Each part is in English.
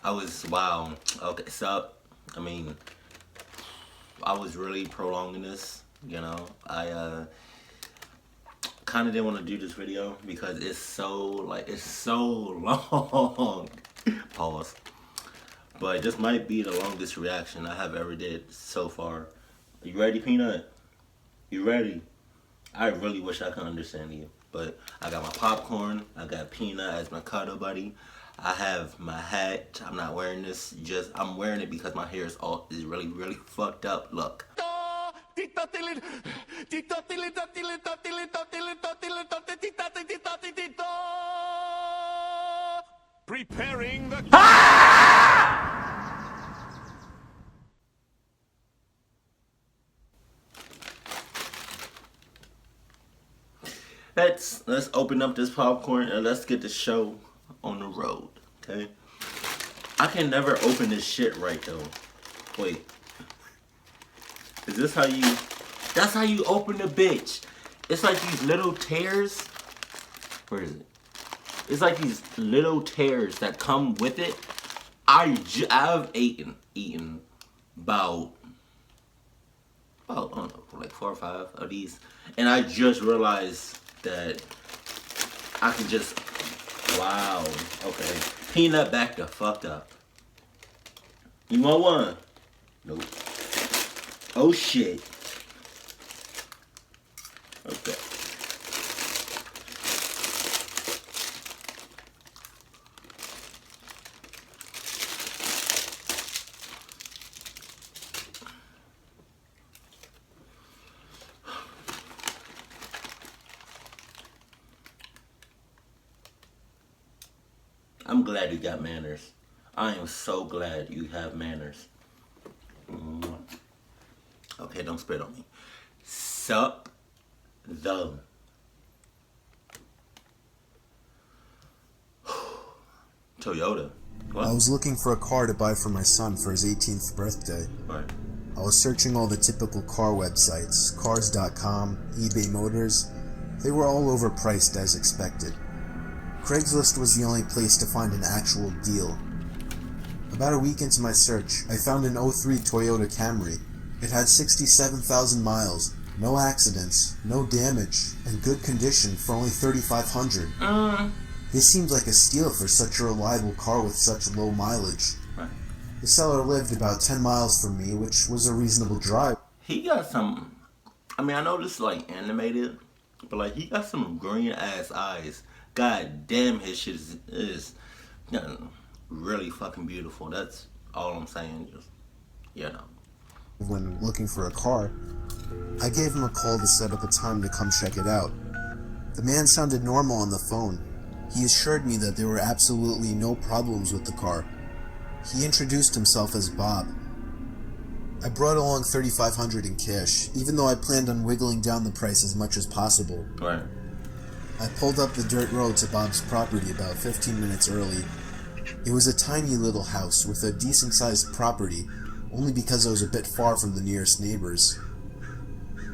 Wow. Okay, so, I mean, I was really prolonging this, you know. I kind of didn't want to do this video because it's so long. Pause. But this might be the longest reaction I have ever did so far. You ready, Peanut? You ready? I really wish I could understand you. But I got my popcorn. I got Peanut as my cuddle buddy. I have my hat. I'm not wearing this. I'm wearing it because my hair is really, really fucked up. Look. Preparing the... Let's open up this popcorn and let's get the show on the road. Okay. I can never open this shit right though. Wait. Is this how you... That's how you open the bitch. It's like these little tears. Where is it? It's like these little tears that come with it. I've eaten about I don't know, like 4 or 5 of these, and I just realized that I can just... Wow. Okay. Peanut, back the fuck up. You want one? Nope. Oh shit. Okay. I'm glad you got manners. I am so glad you have manners. Okay, don't spit on me. SupTho. Toyota. What? I was looking for a car to buy for my son for his 18th birthday. Right. I was searching all the typical car websites, cars.com, eBay Motors. They were all overpriced as expected. Craigslist was the only place to find an actual deal. About a week into my search, I found an '03 Toyota Camry. It had 67,000 miles, no accidents, no damage, and good condition for only $3,500. This seemed like a steal for such a reliable car with such low mileage. Right. The seller lived about 10 miles from me, which was a reasonable drive. He got some... I mean, I know this is like animated, but like he got some green ass eyes. God damn, his shit is really fucking beautiful. That's all I'm saying. Just, you know. When looking for a car, I gave him a call to set up a time to come check it out. The man sounded normal on the phone. He assured me that there were absolutely no problems with the car. He introduced himself as Bob. I brought along $3,500 in cash, even though I planned on wiggling down the price as much as possible. Right. I pulled up the dirt road to Bob's property about 15 minutes early. It was a tiny little house with a decent-sized property, only because I was a bit far from the nearest neighbors.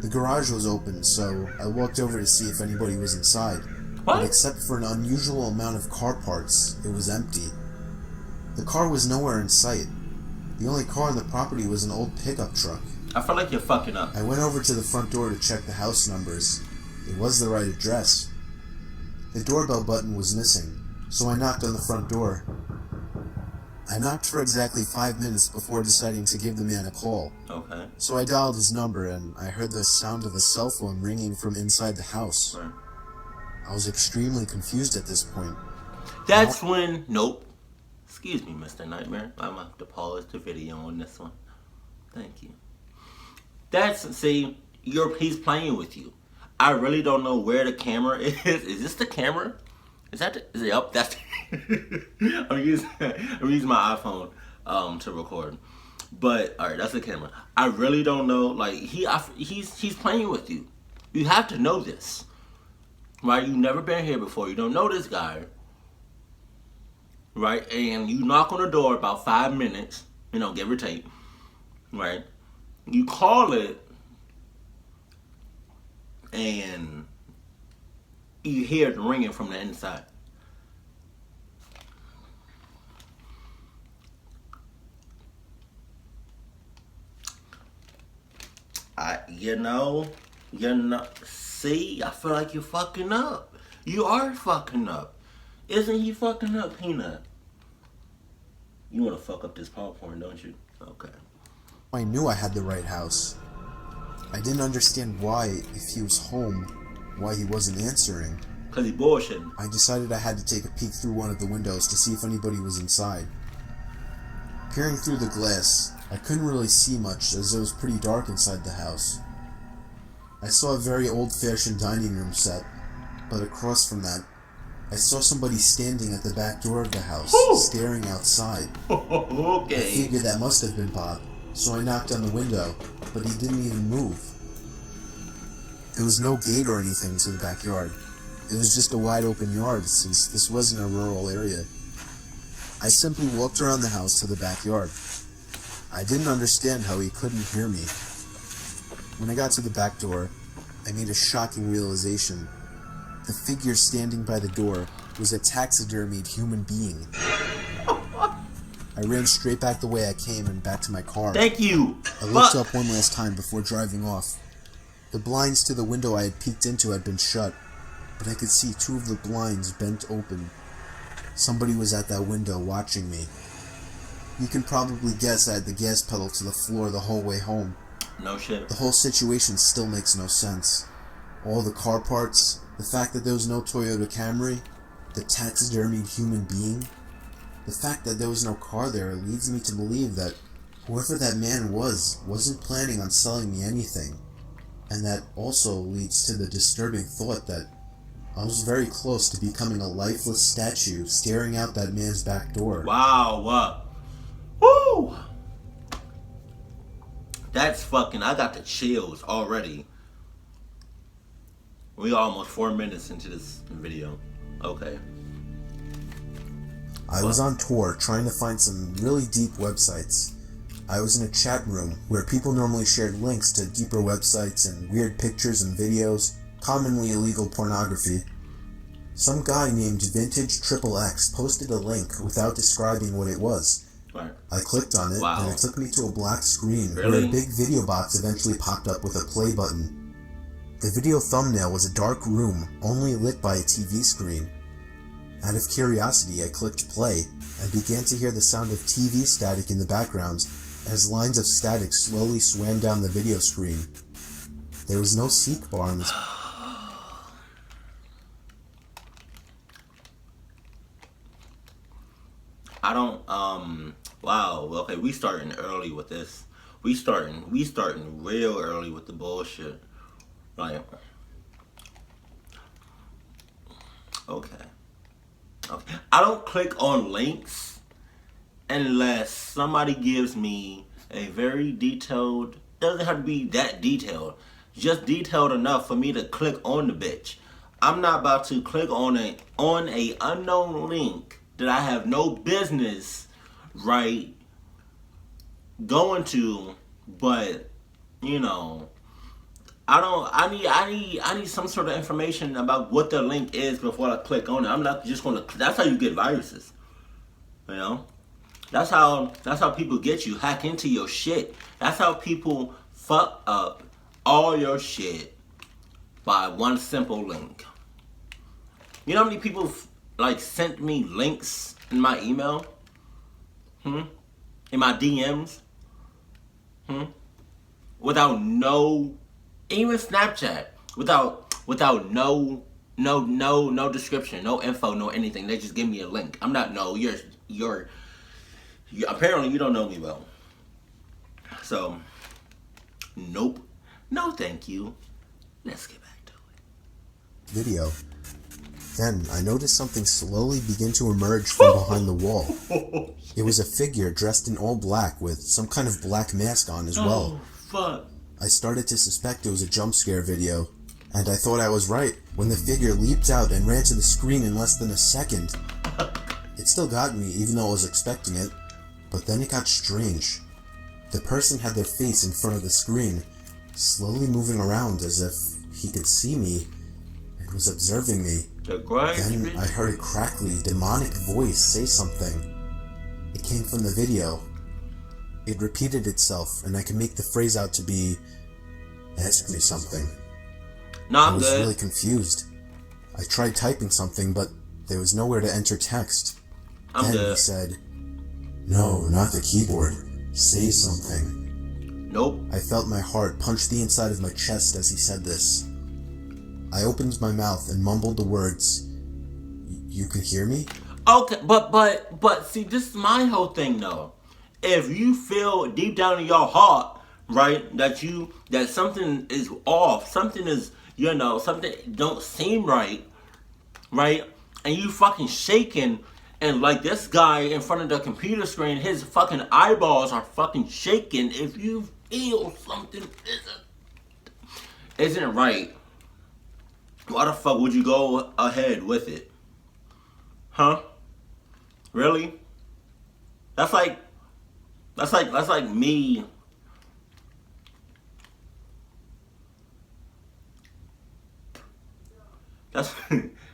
The garage was open, so I walked over to see if anybody was inside. What? But except for an unusual amount of car parts, it was empty. The car was nowhere in sight. The only car on the property was an old pickup truck. I feel like you're fucking up. I went over to the front door to check the house numbers. It was the right address. The doorbell button was missing, so I knocked on the front door. I knocked for exactly 5 minutes before deciding to give the man a call. Okay. So I dialed his number and I heard the sound of a cell phone ringing from inside the house. Right. I was extremely confused at this point. That's when... Nope. Excuse me, Mr. Nightmare. I'm gonna have to pause the video on this one. Thank you. See, he's playing with you. I really don't know where the camera is. Is this the camera? Is it up? That's... I'm using my iPhone to record. But, alright, that's the camera. I really don't know. Like, he's playing with you. You have to know this. Right? You've never been here before. You don't know this guy. Right? And you knock on the door about 5 minutes, give or take. Right? You call it, and you hear it ringing from the inside. you're not. See, I feel like you're fucking up. You are fucking up. Isn't he fucking up, Peanut? You want to fuck up this popcorn, don't you? Okay. I knew I had the right house. I didn't understand why, if he was home, why he wasn't answering. Because he bullshitting. I decided I had to take a peek through one of the windows to see if anybody was inside. Peering through the glass, I couldn't really see much as it was pretty dark inside the house. I saw a very old-fashioned dining room set, but across from that, I saw somebody standing at the back door of the house, staring outside. Okay. I figured that must have been Bob, so I knocked on the window, but he didn't even move. There was no gate or anything to the backyard. It was just a wide open yard, since this wasn't a rural area. I simply walked around the house to the backyard. I didn't understand how he couldn't hear me. When I got to the back door, I made a shocking realization. The figure standing by the door was a taxidermied human being. I ran straight back the way I came and back to my car. Thank you. I looked up one last time before driving off. The blinds to the window I had peeked into had been shut, but I could see two of the blinds bent open. Somebody was at that window watching me. You can probably guess I had the gas pedal to the floor the whole way home. No shit. The whole situation still makes no sense. All the car parts, the fact that there was no Toyota Camry, the taxidermied human being, the fact that there was no car there leads me to believe that whoever that man wasn't planning on selling me anything. And that also leads to the disturbing thought that I was very close to becoming a lifeless statue staring out that man's back door. Wow, woo! That's fucking, I got the chills already. We almost 4 minutes into this video. Okay. I was on tour trying to find some really deep websites. I was in a chat room where people normally shared links to deeper websites and weird pictures and videos, commonly illegal pornography. Some guy named Vintage XXX posted a link without describing what it was. Right. I clicked on it, Wow. and it took me to a black screen Really? where a big video box eventually popped up with a play button. The video thumbnail was a dark room, only lit by a TV screen. Out of curiosity, I clicked play, and began to hear the sound of TV static in the background as lines of static slowly swam down the video screen. There was no seek bar on this. I don't, wow, okay, we starting early with this. We starting real early with the bullshit. Like, okay. I don't click on links unless somebody gives me a very detailed, doesn't have to be that detailed, just detailed enough for me to click on the bitch. I'm not about to click on a unknown link that I have no business, right, going to, but, you know, I need some sort of information about what the link is before I click on it. I'm not just gonna, that's how you get viruses, you know? That's how people get you, hack into your shit. That's how people fuck up all your shit by one simple link. You know how many people like sent me links in my email? In my DMs? Without no, even Snapchat, without no description, no info, no anything. They just give me a link. I'm not, no, you're apparently you don't know me well. So, nope. No thank you. Let's get back to it. Video. Then I noticed something slowly begin to emerge from behind the wall. It was a figure dressed in all black with some kind of black mask on as well. Oh, fuck. I started to suspect it was a jump scare video, and I thought I was right when the figure leaped out and ran to the screen in less than a second. It still got me, even though I was expecting it, but then it got strange. The person had their face in front of the screen, slowly moving around as if he could see me and was observing me. Then I heard a crackly, demonic voice say something. It came from the video. It repeated itself, and I could make the phrase out to be, Ask me something. No, I I'm was good. really confused. I tried typing something, but there was nowhere to enter text. I'm Then good. he said, "No, not the keyboard. Say something." Nope. I felt my heart punch the inside of my chest as he said this. I opened my mouth and mumbled the words, "You can hear me?" Okay, but see, this is my whole thing though. If you feel deep down in your heart, right, that something is off, something is, something don't seem right, right, and you fucking shaking, and like this guy in front of the computer screen, his fucking eyeballs are fucking shaking. If you feel something isn't right, why the fuck would you go ahead with it? Huh? Really? That's like me. That's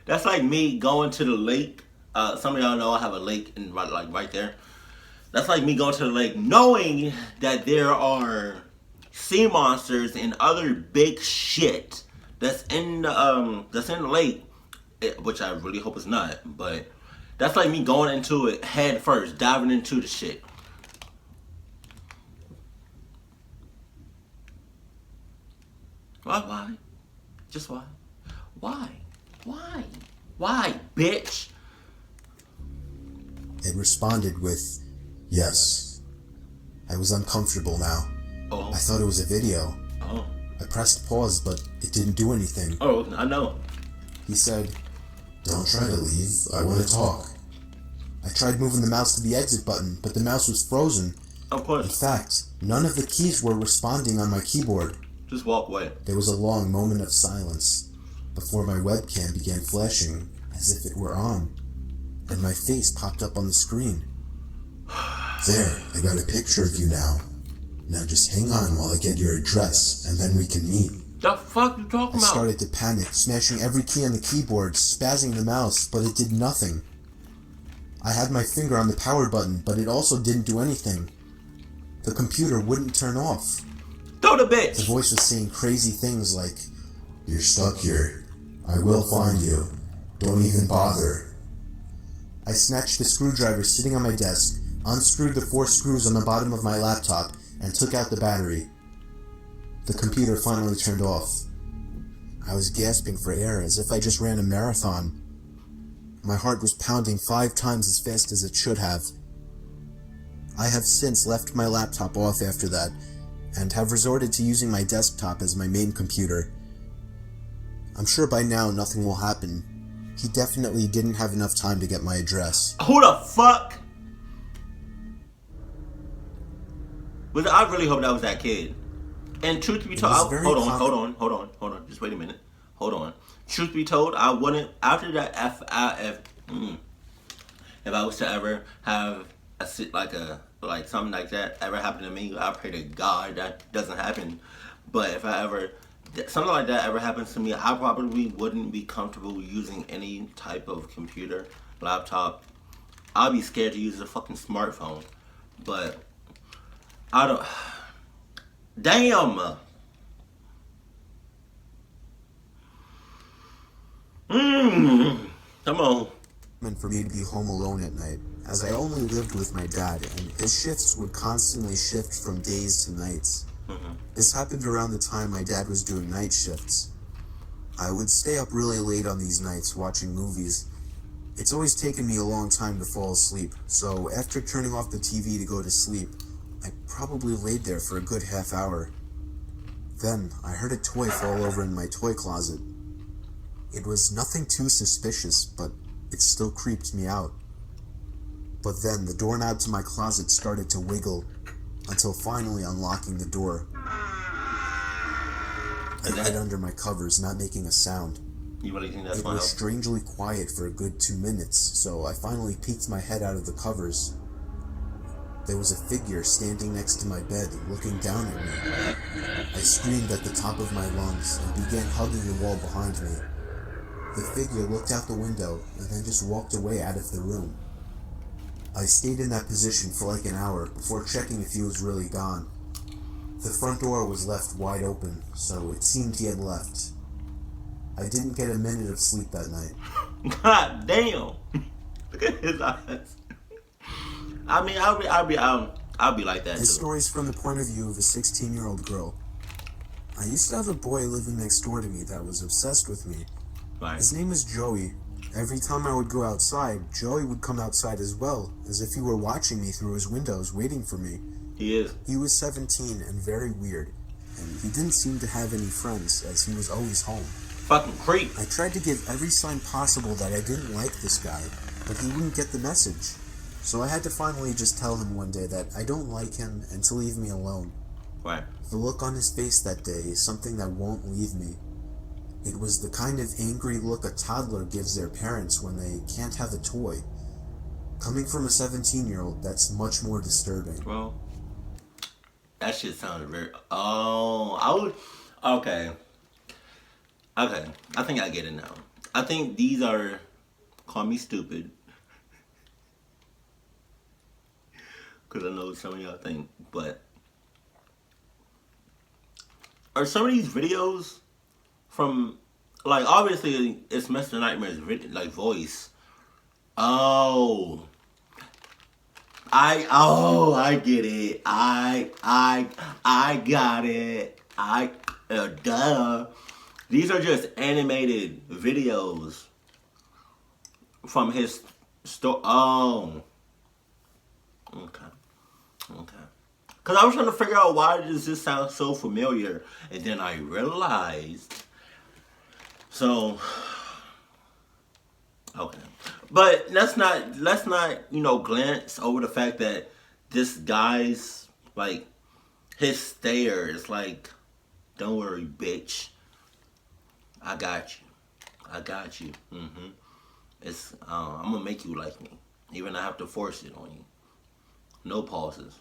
that's like me going to the lake. Some of y'all know I have a lake in right there. That's like me going to the lake, knowing that there are sea monsters and other big shit that's in the lake, which I really hope it's not. But that's like me going into it head first, diving into the shit. Why? Just why? Why? Why, bitch? It responded with, "Yes." I was uncomfortable now. Oh. I thought it was a video. Oh. I pressed pause, but it didn't do anything. Oh, I know. He said, "Don't try to leave. I want to talk." I tried moving the mouse to the exit button, but the mouse was frozen. Of In course. fact, none of the keys were responding on my keyboard. Just walk away. There was a long moment of silence before my webcam began flashing as if it were on, and my face popped up on the screen. "There, I got a picture of you now. Now just hang on while I get your address, and then we can meet." The fuck you talking I about? started to panic, smashing every key on the keyboard, spazzing the mouse, but it did nothing. I had my finger on the power button, but it also didn't do anything. The computer wouldn't turn off. Throw the The bitch. voice was saying crazy things like, "You're stuck here. I will find you. Don't even bother." I snatched the screwdriver sitting on my desk, unscrewed the 4 screws on the bottom of my laptop, and took out the battery. The computer finally turned off. I was gasping for air as if I just ran a marathon. My heart was pounding 5 times as fast as it should have. I have since left my laptop off after that, and have resorted to using my desktop as my main computer. I'm sure by now nothing will happen. He definitely didn't have enough time to get my address. Who the fuck? But I really hope that was that kid. And truth be It told, was very hold common. on. Just wait a minute. Hold on. Truth be told, I wouldn't, after that, if I was to ever have like something like that ever happen to me, I pray to God that doesn't happen. But if something like that ever happens to me, I probably wouldn't be comfortable using any type of computer, laptop. I'd be scared to use a fucking smartphone. But I don't. Damn. Come on. And for me to be home alone at night, as I only lived with my dad, and his shifts would constantly shift from days to nights. This happened around the time my dad was doing night shifts. I would stay up really late on these nights watching movies. It's always taken me a long time to fall asleep, so after turning off the TV to go to sleep, I probably laid there for a good half hour. Then, I heard a toy fall over in my toy closet. It was nothing too suspicious, but it still creeped me out. But then, the doorknob to my closet started to wiggle, until finally unlocking the door. I hid under my covers, not making a sound. You really think that's It my was help? strangely quiet for a good 2 minutes, so I finally peeked my head out of the covers. There was a figure standing next to my bed, looking down at me. I screamed at the top of my lungs and began hugging the wall behind me. The figure looked out the window and then just walked away out of the room. I stayed in that position for like an hour before checking if he was really gone. The front door was left wide open, so it seemed he had left. I didn't get a minute of sleep that night. God damn! Look at his eyes. I mean, I'll be like that This too. story's from the point of view of a 16-year-old girl. I used to have a boy living next door to me that was obsessed with me. Right. His name was Joey. Every time I would go outside, Joey would come outside as well, as if he were watching me through his windows, waiting for me. He is. He was 17 and very weird, and he didn't seem to have any friends, as he was always home. Fucking creep. I tried to give every sign possible that I didn't like this guy, but he wouldn't get the message. So I had to finally just tell him one day that I don't like him and to leave me alone. Right. The look on his face that day is something that won't leave me. It was the kind of angry look a toddler gives their parents when they can't have a toy. Coming from a 17-year-old, that's much more disturbing. Well, that shit sounded very... Oh, I would... Okay. Okay. I think I get it now. I think these are... Call me stupid. Because I know some of y'all think, but... Are some of these videos from... Like, obviously, it's Mr. Nightmare's like voice. Oh... I get it. I got it. Duh. These are just animated videos from his store. Oh. Okay. Because I was trying to figure out why does this sound so familiar, and then I realized. So. Okay. But let's not, glance over the fact that this guy's, like, his stare is like, don't worry, bitch. I got you. It's, I'm gonna make you like me. Even I have to force it on you. No pauses.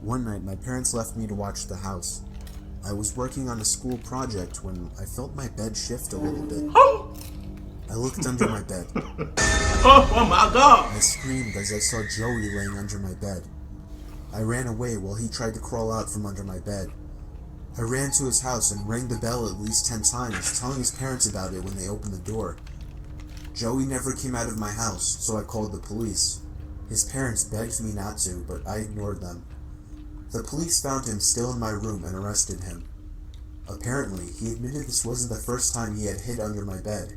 One night, my parents left me to watch the house. I was working on a school project when I felt my bed shift a little bit. I looked under my bed. Oh my God! I screamed as I saw Joey laying under my bed. I ran away while he tried to crawl out from under my bed. I ran to his house and rang the bell at least 10 times, telling his parents about it when they opened the door. Joey never came out of my house, so I called the police. His parents begged me not to, but I ignored them. The police found him still in my room and arrested him. Apparently, he admitted this wasn't the first time he had hid under my bed.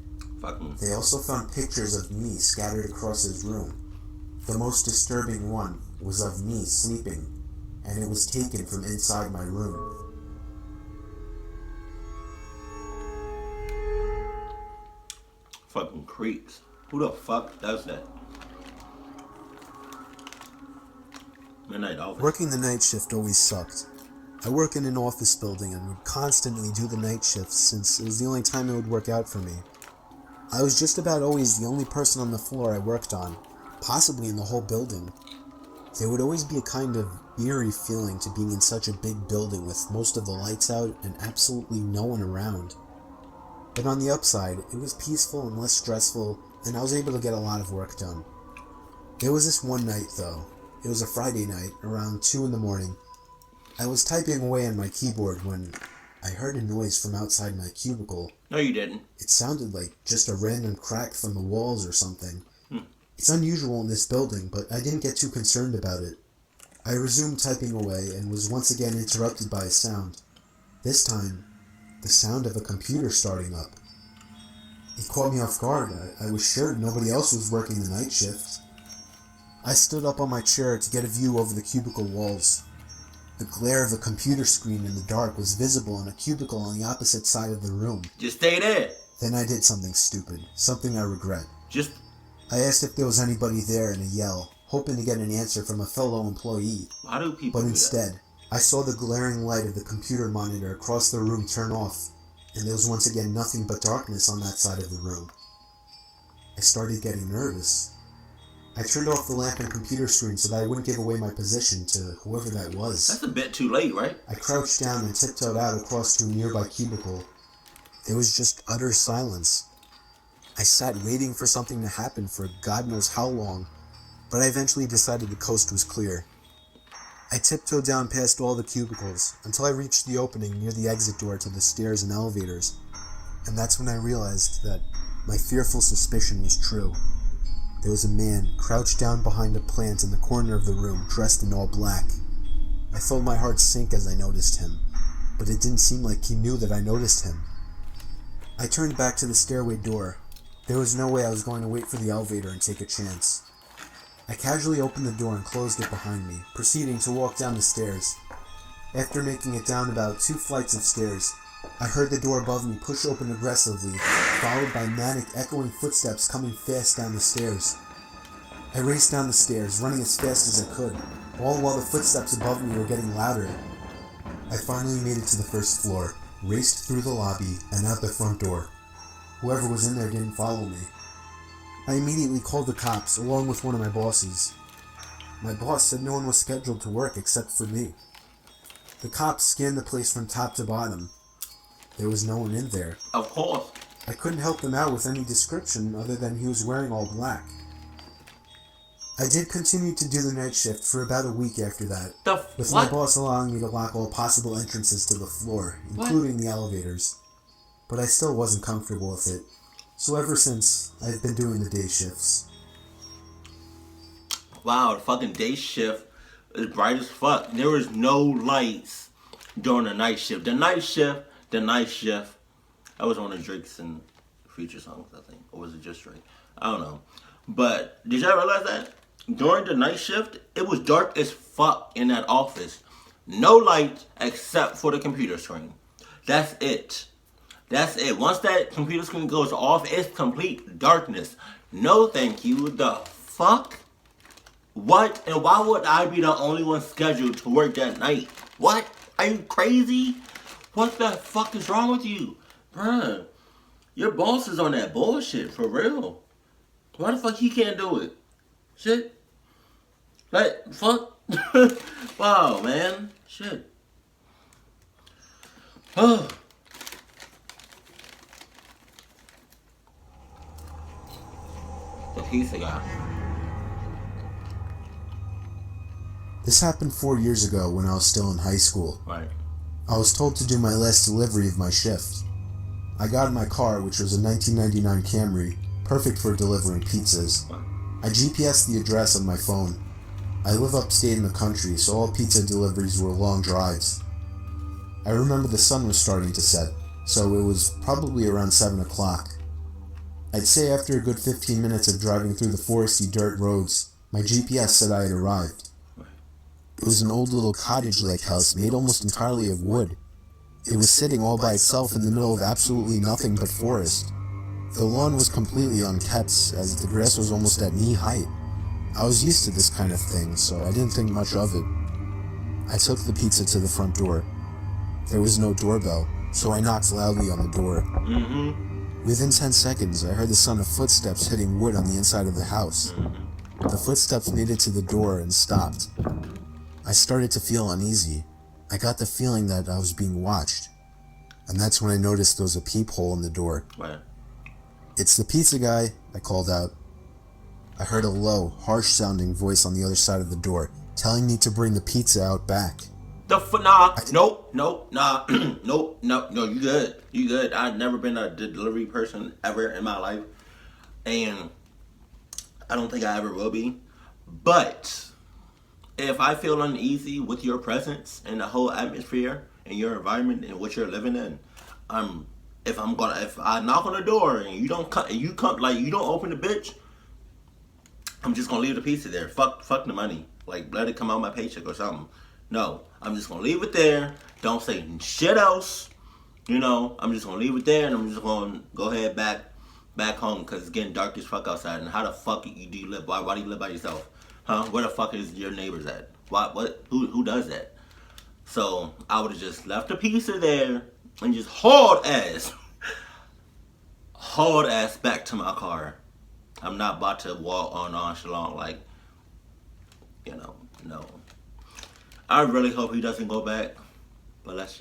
They also found pictures of me scattered across his room. The most disturbing one was of me sleeping, and it was taken from inside my room. Fucking creeps. Who the fuck does that? Midnight office. Working the night shift always sucked. I work in an office building and would constantly do the night shift since it was the only time it would work out for me. I was just about always the only person on the floor I worked on, possibly in the whole building. There would always be a kind of eerie feeling to being in such a big building with most of the lights out and absolutely no one around. But on the upside, it was peaceful and less stressful, and I was able to get a lot of work done. There was this one night, though. It was a Friday night, around 2 in the morning. I was typing away on my keyboard when I heard a noise from outside my cubicle. No, you didn't. It sounded like just a random crack from the walls or something. It's unusual in this building, but I didn't get too concerned about it. I resumed typing away and was once again interrupted by a sound. This time, the sound of a computer starting up. It caught me off guard. I was sure nobody else was working the night shift. I stood up on my chair to get a view over the cubicle walls. The glare of a computer screen in the dark was visible in a cubicle on the opposite side of the room. Just stay there. Then I did something stupid, something I regret. I asked if there was anybody there in a yell, hoping to get an answer from a fellow employee. Why do people But do instead, that? I saw the glaring light of the computer monitor across the room turn off, and there was once again nothing but darkness on that side of the room. I started getting nervous. I turned off the lamp and computer screen so that I wouldn't give away my position to whoever that was. That's a bit too late, right? I crouched down and tiptoed out across to a nearby cubicle. There was just utter silence. I sat waiting for something to happen for God knows how long, but I eventually decided the coast was clear. I tiptoed down past all the cubicles until I reached the opening near the exit door to the stairs and elevators, and that's when I realized that my fearful suspicion was true. There was a man crouched down behind a plant in the corner of the room, dressed in all black. I felt my heart sink as I noticed him, but it didn't seem like he knew that I noticed him. I turned back to the stairway door. There was no way I was going to wait for the elevator and take a chance. I casually opened the door and closed it behind me, proceeding to walk down the stairs. After making it down about 2 flights of stairs, I heard the door above me push open aggressively, followed by manic, echoing footsteps coming fast down the stairs. I raced down the stairs, running as fast as I could, all while the footsteps above me were getting louder. I finally made it to the first floor, raced through the lobby, and out the front door. Whoever was in there didn't follow me. I immediately called the cops, along with one of my bosses. My boss said no one was scheduled to work except for me. The cops scanned the place from top to bottom. There was no one in there. Of course. I couldn't help them out with any description other than he was wearing all black. I did continue to do the night shift for about a week after that, with my boss allowing me to lock all possible entrances to the floor, including the elevators. But I still wasn't comfortable with it, so ever since, I've been doing the day shifts. Wow, the fucking day shift is bright as fuck. There was no lights during the night shift. The night shift, that was one of Drake's and Future songs, I think. Or was it just Drake? I don't know. But did y'all realize that? During the night shift, it was dark as fuck in that office. No lights except for the computer screen. That's it. That's it. Once that computer screen goes off, it's complete darkness. No thank you. The fuck? What? And why would I be the only one scheduled to work that night? What? Are you crazy? What the fuck is wrong with you? Bruh, your boss is on that bullshit, for real. Why the fuck he can't do it? Shit. Like, fuck. Wow, man. Shit. Oh. The pizza guy. This happened 4 years ago when I was still in high school. Right. I was told to do my last delivery of my shift. I got in my car, which was a 1999 Camry, perfect for delivering pizzas. I GPSed the address on my phone. I live upstate in the country, so all pizza deliveries were long drives. I remember the sun was starting to set, so it was probably around 7 o'clock. I'd say after a good 15 minutes of driving through the foresty dirt roads, my GPS said I had arrived. It was an old little cottage-like house made almost entirely of wood. It was sitting all by itself in the middle of absolutely nothing but forest. The lawn was completely unkept, as the grass was almost at knee height. I was used to this kind of thing, so I didn't think much of it. I took the pizza to the front door. There was no doorbell, so I knocked loudly on the door. Within 10 seconds, I heard the sound of footsteps hitting wood on the inside of the house. The footsteps made it to the door and stopped. I started to feel uneasy. I got the feeling that I was being watched. And that's when I noticed there was a peephole in the door. Right. "It's the pizza guy," I called out. I heard a low, harsh-sounding voice on the other side of the door, telling me to bring the pizza out back. Nah, nope, nah, nope, no, you good. I've never been a delivery person ever in my life, and I don't think I ever will be. But if I feel uneasy with your presence and the whole atmosphere and your environment and what you're living in, if I knock on the door and you don't open the bitch, I'm just gonna leave the pizza there. Fuck the money. Like, let it come out my paycheck or something. No, I'm just gonna leave it there. Don't say shit else. I'm just gonna leave it there, and I'm just gonna go ahead back home because it's getting dark as fuck outside. And how the fuck do you live? Why do you live by yourself? Huh? Where the fuck is your neighbors at? What? Who does that? So I would have just left the pizza there and just hauled ass back to my car. I'm not about to walk on nonchalant like, no. I really hope he doesn't go back, but let's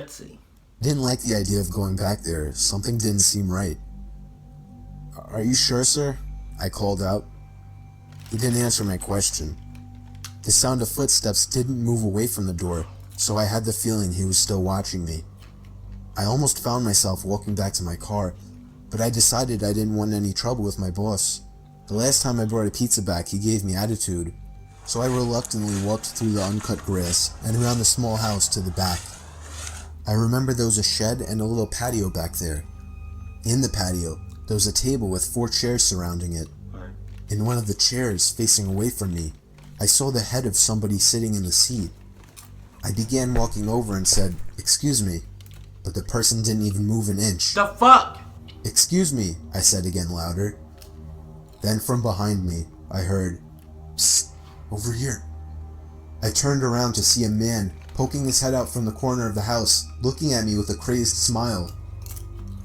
see. Didn't like the idea of going back there. Something didn't seem right. "Are you sure, sir?" I called out. He didn't answer my question. The sound of footsteps didn't move away from the door, so I had the feeling he was still watching me. I almost found myself walking back to my car, but I decided I didn't want any trouble with my boss. The last time I brought a pizza back, he gave me attitude, so I reluctantly walked through the uncut grass and around the small house to the back. I remember there was a shed and a little patio back there. In the patio, there was a table with 4 chairs surrounding it. In one of the chairs, facing away from me, I saw the head of somebody sitting in the seat. I began walking over and said, "Excuse me," but the person didn't even move an inch. The fuck? "Excuse me," I said again louder. Then from behind me, I heard, "Psst, over here." I turned around to see a man poking his head out from the corner of the house, looking at me with a crazed smile.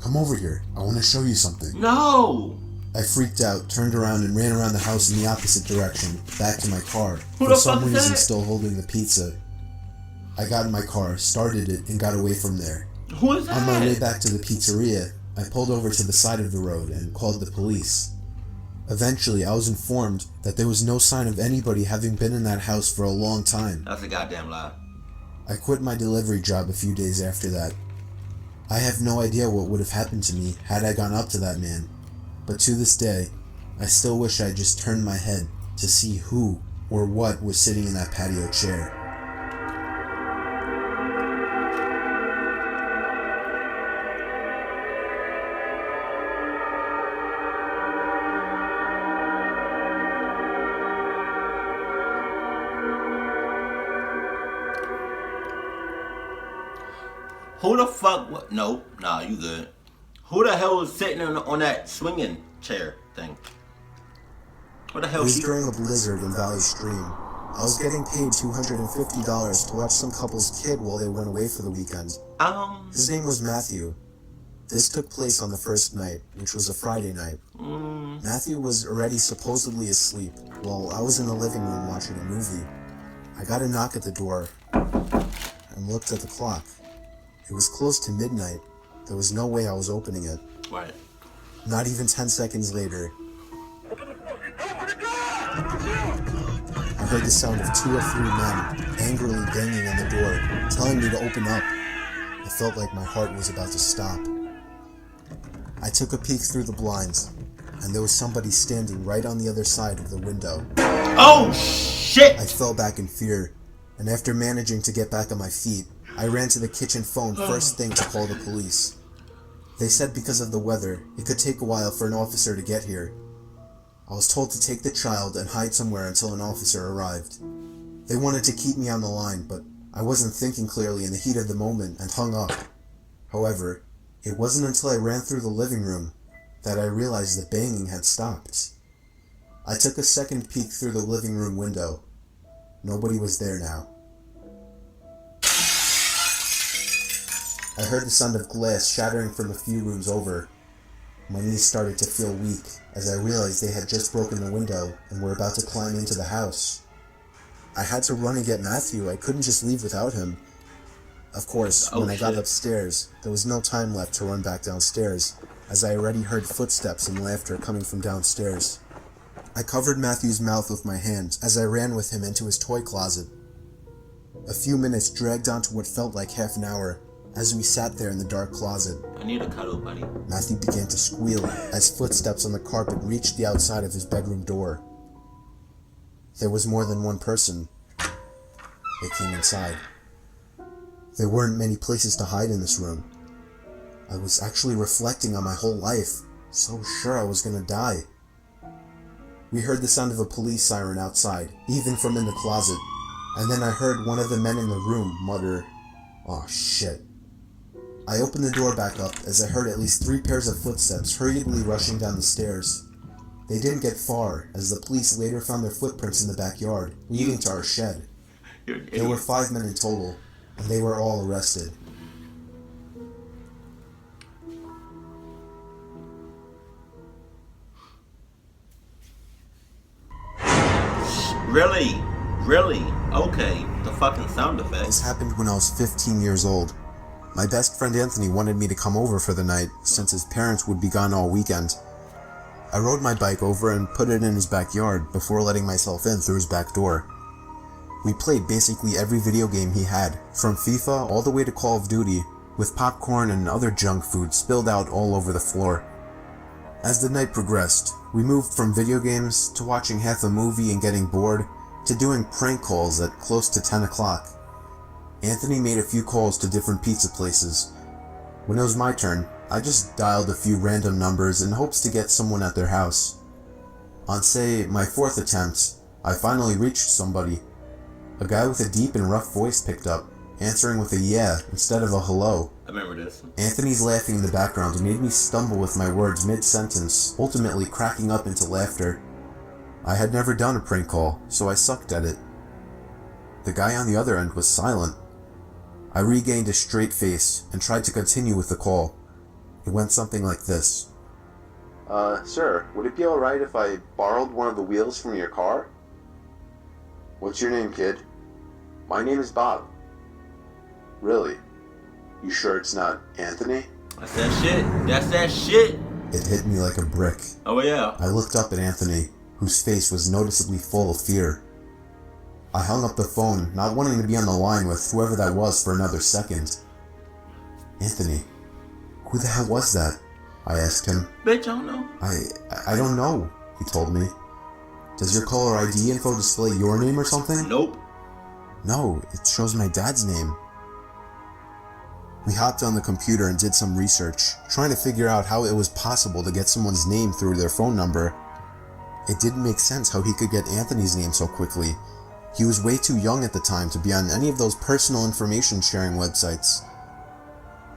"Come over here, I want to show you something." No! I freaked out, turned around, and ran around the house in the opposite direction, back to my car, Who for the some fuck is reason that? still holding the pizza. I got in my car, started it, and got away from there. Who is that? On my way back to the pizzeria, I pulled over to the side of the road and called the police. Eventually, I was informed that there was no sign of anybody having been in that house for a long time. That's a goddamn lie. I quit my delivery job a few days after that. I have no idea what would have happened to me had I gone up to that man, but to this day, I still wish I just turned my head to see who or what was sitting in that patio chair. Who the fuck? What? No, nah, you good. Who the hell was sitting on that swinging chair thing? What the hell? It was during a blizzard in Valley Stream. I was getting paid $250 to watch some couple's kid while they went away for the weekend. His name was Matthew. This took place on the first night, which was a Friday night. Matthew was already supposedly asleep, while I was in the living room watching a movie. I got a knock at the door and looked at the clock. It was close to midnight. There was no way I was opening it. Right. Not even 10 seconds later, I heard the sound of 2 or 3 men angrily banging on the door, telling me to open up. I felt like my heart was about to stop. I took a peek through the blinds, and there was somebody standing right on the other side of the window. Oh, shit! I fell back in fear, and after managing to get back on my feet, I ran to the kitchen phone first thing to call the police. They said because of the weather, it could take a while for an officer to get here. I was told to take the child and hide somewhere until an officer arrived. They wanted to keep me on the line, but I wasn't thinking clearly in the heat of the moment and hung up. However, it wasn't until I ran through the living room that I realized the banging had stopped. I took a second peek through the living room window. Nobody was there now. I heard the sound of glass shattering from a few rooms over. My knees started to feel weak as I realized they had just broken the window and were about to climb into the house. I had to run and get Matthew. I couldn't just leave without him. Of course, when I got upstairs, there was no time left to run back downstairs, as I already heard footsteps and laughter coming from downstairs. I covered Matthew's mouth with my hand as I ran with him into his toy closet. A few minutes dragged on to what felt like half an hour as we sat there in the dark closet. I need a cuddle, buddy. Matthew began to squeal as footsteps on the carpet reached the outside of his bedroom door. There was more than one person. They came inside. There weren't many places to hide in this room. I was actually reflecting on my whole life, so sure I was gonna die. We heard the sound of a police siren outside, even from in the closet, and then I heard one of the men in the room mutter, "Oh shit." I opened the door back up as I heard at least 3 pairs of footsteps hurriedly rushing down the stairs. They didn't get far, as the police later found their footprints in the backyard, leading to our shed. There were 5 men in total, and they were all arrested. Really? Really? Okay. The fucking sound effects. This happened when I was 15 years old. My best friend Anthony wanted me to come over for the night, since his parents would be gone all weekend. I rode my bike over and put it in his backyard before letting myself in through his back door. We played basically every video game he had, from FIFA all the way to Call of Duty, with popcorn and other junk food spilled out all over the floor. As the night progressed, we moved from video games to watching half a movie and getting bored, to doing prank calls at close to 10 o'clock. Anthony made a few calls to different pizza places. When it was my turn, I just dialed a few random numbers in hopes to get someone at their house. On, say, my fourth attempt, I finally reached somebody. A guy with a deep and rough voice picked up, answering with a yeah instead of a hello. I remember this. Anthony's laughing in the background made me stumble with my words mid-sentence, ultimately cracking up into laughter. I had never done a prank call, so I sucked at it. The guy on the other end was silent. I regained a straight face and tried to continue with the call. It went something like this. Sir, would it be alright if I borrowed one of the wheels from your car? What's your name, kid? My name is Bob. Really? You sure it's not Anthony? That's that shit. That's that shit. It hit me like a brick. Oh yeah. I looked up at Anthony, whose face was noticeably full of fear. I hung up the phone, not wanting to be on the line with whoever that was for another second. Anthony, who the hell was that? I asked him. Bitch, I don't know. I don't know, he told me. Does your caller ID info display your name or something? Nope. No, it shows my dad's name. We hopped on the computer and did some research, trying to figure out how it was possible to get someone's name through their phone number. It didn't make sense how he could get Anthony's name so quickly. He was way too young at the time to be on any of those personal information sharing websites.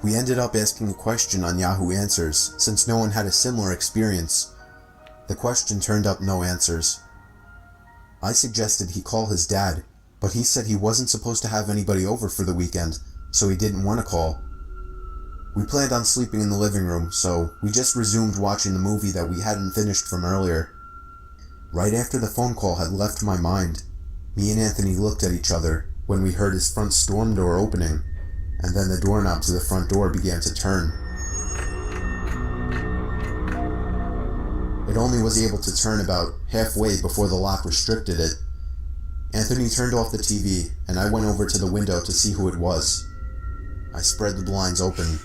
We ended up asking a question on Yahoo Answers, since no one had a similar experience. The question turned up no answers. I suggested he call his dad, but he said he wasn't supposed to have anybody over for the weekend, so he didn't want to call. We planned on sleeping in the living room, so we just resumed watching the movie that we hadn't finished from earlier. Right after the phone call had left my mind, me and Anthony looked at each other when we heard his front storm door opening, and then the doorknob to the front door began to turn. It only was able to turn about halfway before the lock restricted it. Anthony turned off the TV, and I went over to the window to see who it was. I spread the blinds open.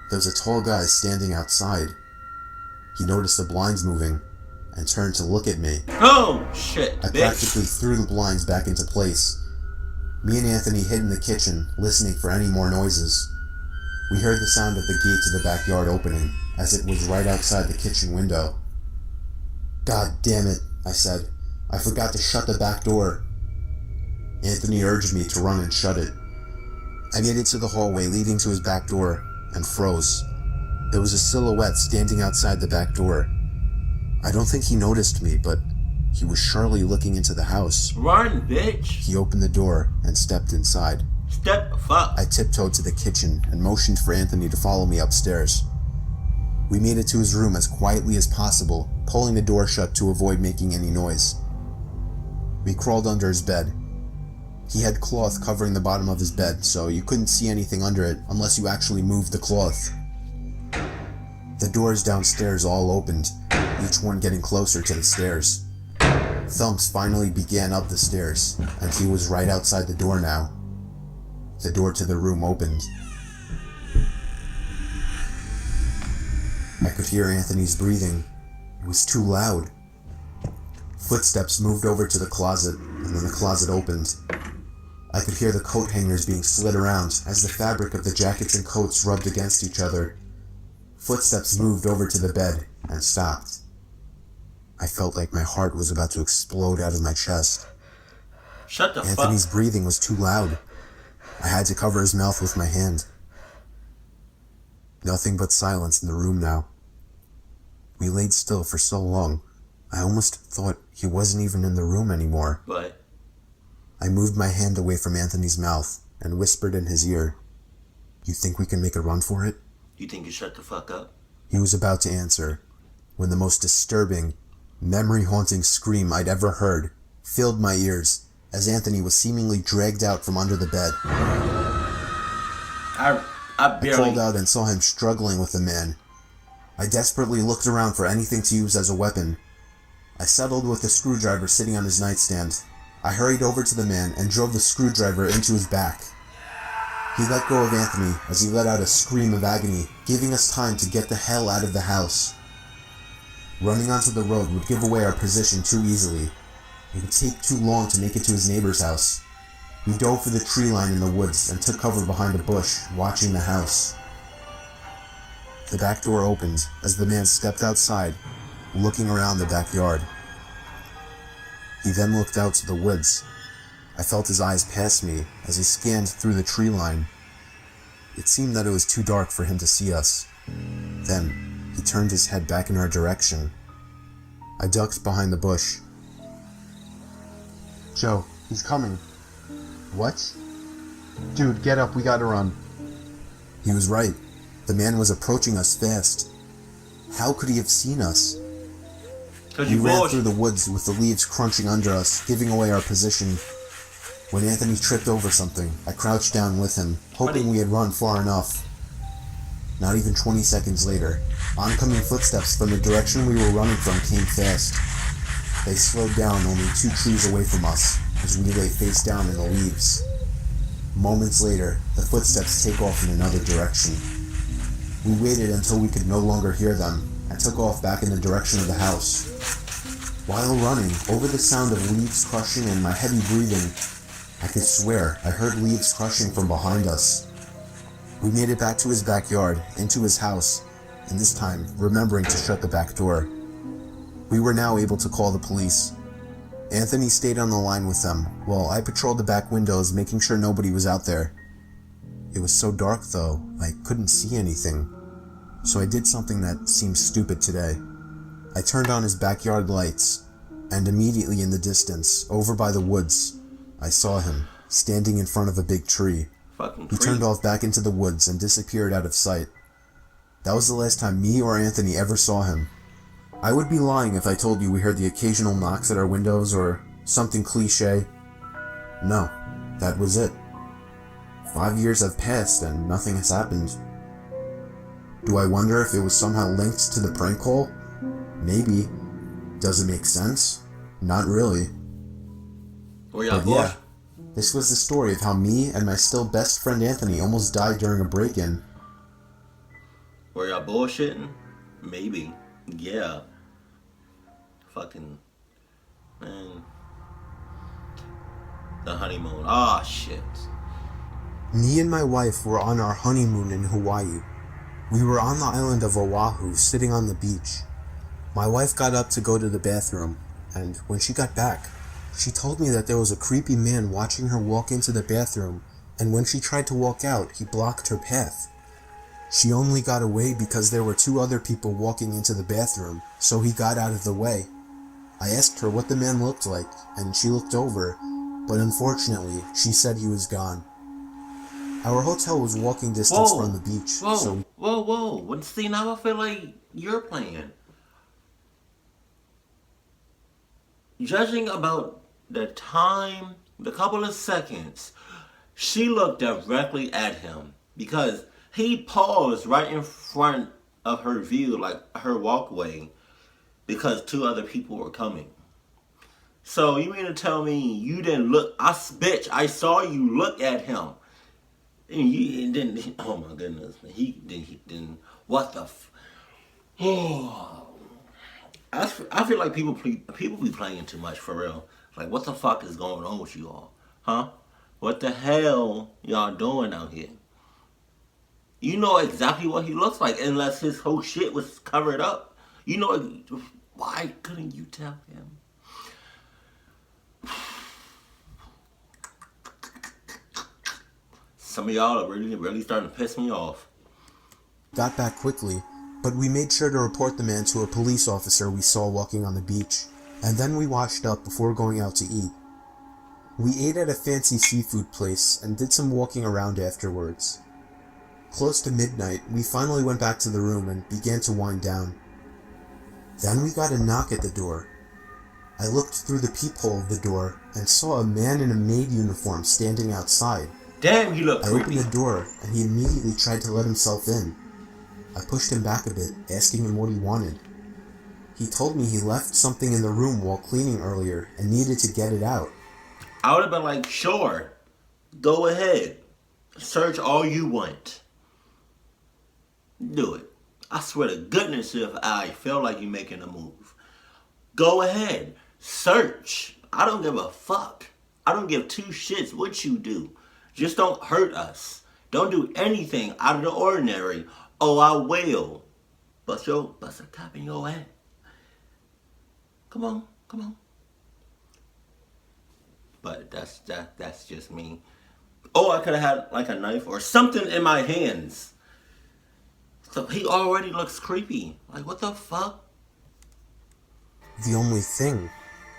There was a tall guy standing outside. He noticed the blinds moving, and turned to look at me. Oh, shit, I practically threw the blinds back into place. Me and Anthony hid in the kitchen, listening for any more noises. We heard the sound of the gate to the backyard opening, as it was right outside the kitchen window. God damn it, I said. I forgot to shut the back door. Anthony urged me to run and shut it. I made it to the hallway leading to his back door, and froze. There was a silhouette standing outside the back door. I don't think he noticed me, but he was surely looking into the house. Run, bitch. He opened the door and stepped inside. Step the fuck. I tiptoed to the kitchen and motioned for Anthony to follow me upstairs. We made it to his room as quietly as possible, pulling the door shut to avoid making any noise. We crawled under his bed. He had cloth covering the bottom of his bed, so you couldn't see anything under it unless you actually moved the cloth. The doors downstairs all opened, each one getting closer to the stairs. Thumps finally began up the stairs, and he was right outside the door now. The door to the room opened. I could hear Anthony's breathing. It was too loud. Footsteps moved over to the closet, and then the closet opened. I could hear the coat hangers being slid around as the fabric of the jackets and coats rubbed against each other. Footsteps moved over to the bed and stopped. I felt like my heart was about to explode out of my chest. Shut the fuck. Anthony's breathing was too loud. I had to cover his mouth with my hand. Nothing but silence in the room now. We laid still for so long, I almost thought he wasn't even in the room anymore. But I moved my hand away from Anthony's mouth and whispered in his ear, "You think we can make a run for it?" you think you shut the fuck up? He was about to answer, when the most disturbing, memory-haunting scream I'd ever heard filled my ears as Anthony was seemingly dragged out from under the bed. I I called out and saw him struggling with the man. I desperately looked around for anything to use as a weapon. I settled with a screwdriver sitting on his nightstand. I hurried over to the man and drove the screwdriver into his back. He let go of Anthony as he let out a scream of agony, giving us time to get the hell out of the house. Running onto the road would give away our position too easily. It would take too long to make it to his neighbor's house. We dove for the tree line in the woods and took cover behind a bush, watching the house. The back door opened as the man stepped outside, looking around the backyard. He then looked out to the woods. I felt his eyes pass me as he scanned through the tree line. It seemed that it was too dark for him to see us. Then, he turned his head back in our direction. I ducked behind the bush. "Joe, he's coming." "What?" "Dude, get up, we gotta run." He was right. The man was approaching us fast. How could he have seen us? We ran through the woods with the leaves crunching under us, giving away our position. When Anthony tripped over something, I crouched down with him, hoping we had run far enough. Not even 20 seconds later, oncoming footsteps from the direction we were running from came fast. They slowed down only 2 trees away from us, as we lay face down in the leaves. Moments later, the footsteps take off in another direction. We waited until we could no longer hear them, and took off back in the direction of the house. While running, over the sound of leaves crushing and my heavy breathing, I could swear I heard leaves crushing from behind us. We made it back to his backyard, into his house, and this time remembering to shut the back door. We were now able to call the police. Anthony stayed on the line with them, while I patrolled the back windows, making sure nobody was out there. It was so dark though, I couldn't see anything. So I did something that seems stupid today. I turned on his backyard lights, and immediately in the distance, over by the woods, I saw him, standing in front of a big tree. He turned off back into the woods and disappeared out of sight. That was the last time me or Anthony ever saw him. I would be lying if I told you we heard the occasional knocks at our windows or something cliche. No, that was it. 5 years have passed and nothing has happened. Do I wonder if it was somehow linked to the prank call? Maybe. Does it make sense? Not really. But yeah, this was the story of how me and my still best friend Anthony almost died during a break-in. Were y'all bullshitting? Maybe. Yeah. Fucking... Man. The honeymoon. Ah, shit. Me and my wife were on our honeymoon in Hawaii. We were on the island of Oahu, sitting on the beach. My wife got up to go to the bathroom, and when she got back, she told me that there was a creepy man watching her walk into the bathroom, and when she tried to walk out, he blocked her path. She only got away because there were 2 other people walking into the bathroom, so he got out of the way. I asked her what the man looked like, and she looked over, but unfortunately, she said he was gone. Our hotel was walking distance from the beach, so... Whoa. See, now I feel like you're playing. Judging about the time, the couple of seconds, she looked directly at him because he paused right in front of her view, like her walkway, because 2 other people were coming. So you mean to tell me you didn't look? I saw you look at him. And you didn't. Oh my goodness! He didn't. What the? I feel like people be playing too much for real. Like, what the fuck is going on with you all, huh? What the hell y'all doing out here? You know exactly what he looks like, unless his whole shit was covered up. You know, why couldn't you tell him? Some of y'all are really starting to piss me off. Got back quickly, but we made sure to report the man to a police officer we saw walking on the beach, and then we washed up before going out to eat. We ate at a fancy seafood place and did some walking around afterwards. Close to midnight, we finally went back to the room and began to wind down. Then we got a knock at the door. I looked through the peephole of the door and saw a man in a maid uniform standing outside. Damn, he looked creepy. I opened the door, and he immediately tried to let himself in. I pushed him back a bit, asking him what he wanted. He told me he left something in the room while cleaning earlier and needed to get it out. I would have been like, sure, go ahead. Search all you want. Do it. I swear to goodness if I feel like you're making a move. Go ahead. Search. I don't give a fuck. I don't give two shits what you do. Just don't hurt us. Don't do anything out of the ordinary. Oh, I will. Bust a cap in your ass. Come on. But that's just me. Oh, I could have had like a knife or something in my hands. So he already looks creepy. Like, what the fuck? The only thing,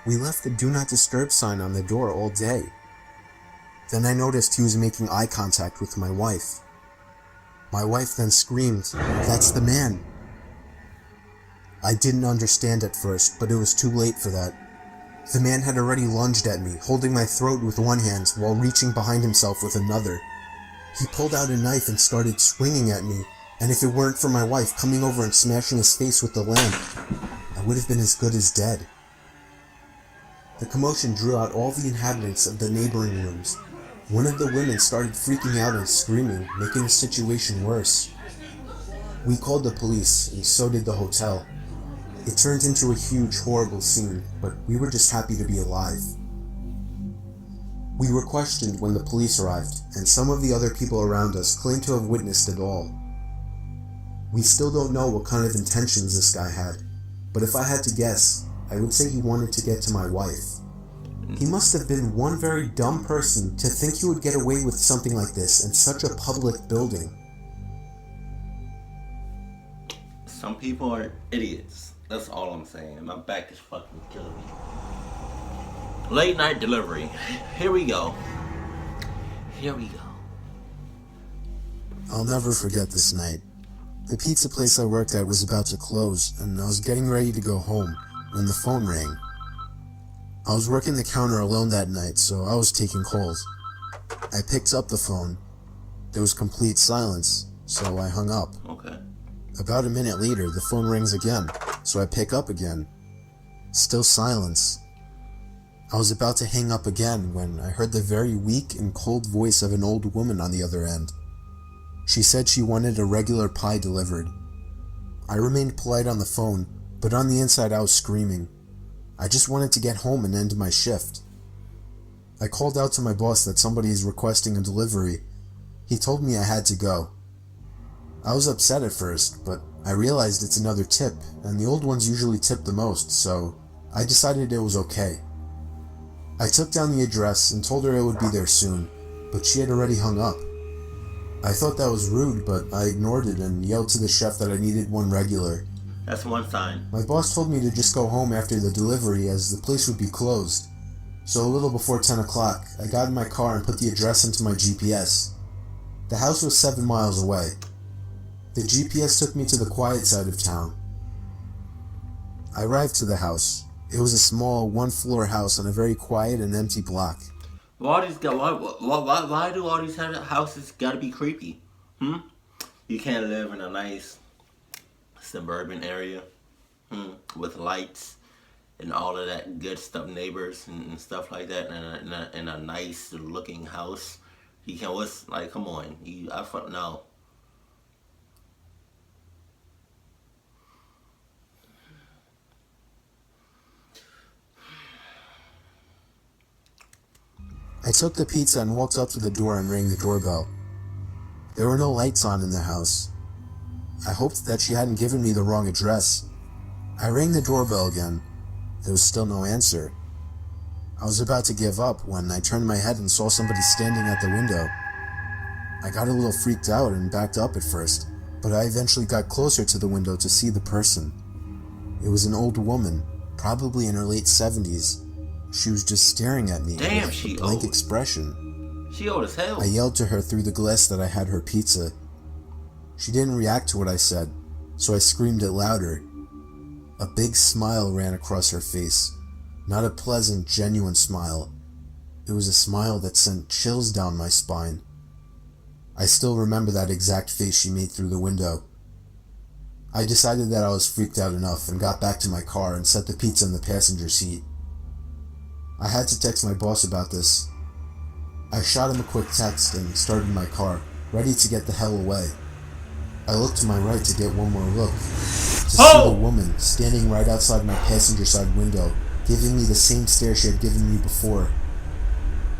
we left the do not disturb sign on the door all day. Then I noticed he was making eye contact with my wife. My wife then screamed, "That's the man." I didn't understand at first, but it was too late for that. The man had already lunged at me, holding my throat with one hand while reaching behind himself with another. He pulled out a knife and started swinging at me, and if it weren't for my wife coming over and smashing his face with the lamp, I would have been as good as dead. The commotion drew out all the inhabitants of the neighboring rooms. One of the women started freaking out and screaming, making the situation worse. We called the police, and so did the hotel. It turned into a huge, horrible scene, but we were just happy to be alive. We were questioned when the police arrived, and some of the other people around us claimed to have witnessed it all. We still don't know what kind of intentions this guy had, but if I had to guess, I would say he wanted to get to my wife. He must have been one very dumb person to think he would get away with something like this in such a public building. Some people are idiots. That's all I'm saying. My back is fucking killing me. Late night delivery. Here we go. I'll never forget this night. The pizza place I worked at was about to close, and I was getting ready to go home when the phone rang. I was working the counter alone that night, so I was taking calls. I picked up the phone. There was complete silence, so I hung up. Okay. About a minute later, the phone rings again, so I pick up again. Still silence. I was about to hang up again when I heard the very weak and cold voice of an old woman on the other end. She said she wanted a regular pie delivered. I remained polite on the phone, but on the inside I was screaming. I just wanted to get home and end my shift. I called out to my boss that somebody is requesting a delivery. He told me I had to go. I was upset at first, but I realized it's another tip, and the old ones usually tip the most, so I decided it was okay. I took down the address and told her I would be there soon, but she had already hung up. I thought that was rude, but I ignored it and yelled to the chef that I needed one regular. That's one sign. My boss told me to just go home after the delivery as the place would be closed. So a little before 10 o'clock, I got in my car and put the address into my GPS. The house was 7 miles away. The GPS took me to the quiet side of town. I arrived to the house. It was a small, one-floor house on a very quiet and empty block. Why do all these houses gotta be creepy? You can't live in a nice suburban area with lights and all of that good stuff, neighbors and stuff like that, in a nice looking house. You can't. What's like? Come on, no. I took the pizza and walked up to the door and rang the doorbell. There were no lights on in the house. I hoped that she hadn't given me the wrong address. I rang the doorbell again. There was still no answer. I was about to give up when I turned my head and saw somebody standing at the window. I got a little freaked out and backed up at first, but I eventually got closer to the window to see the person. It was an old woman, probably in her late 70s. She was just staring at me with a blank expression. She old as hell. I yelled to her through the glass that I had her pizza. She didn't react to what I said, so I screamed it louder. A big smile ran across her face. Not a pleasant, genuine smile. It was a smile that sent chills down my spine. I still remember that exact face she made through the window. I decided that I was freaked out enough and got back to my car and set the pizza in the passenger seat. I had to text my boss about this. I shot him a quick text and started my car, ready to get the hell away. I looked to my right to get one more look, to see the woman standing right outside my passenger side window, giving me the same stare she had given me before.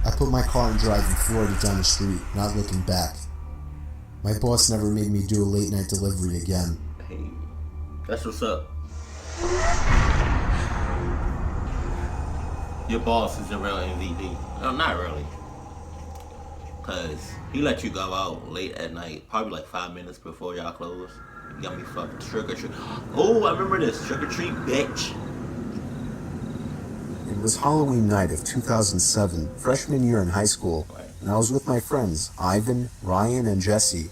I put my car in drive and floored it down the street, not looking back. My boss never made me do a late night delivery again. Hey, that's what's up. Your boss is a real MVP. No, not really. Cause he let you go out late at night, probably like 5 minutes before y'all close. You got me fucking trick or treat. Oh, I remember this. Trick or treat, bitch. It was Halloween night of 2007, freshman year in high school, and I was with my friends, Ivan, Ryan, and Jesse.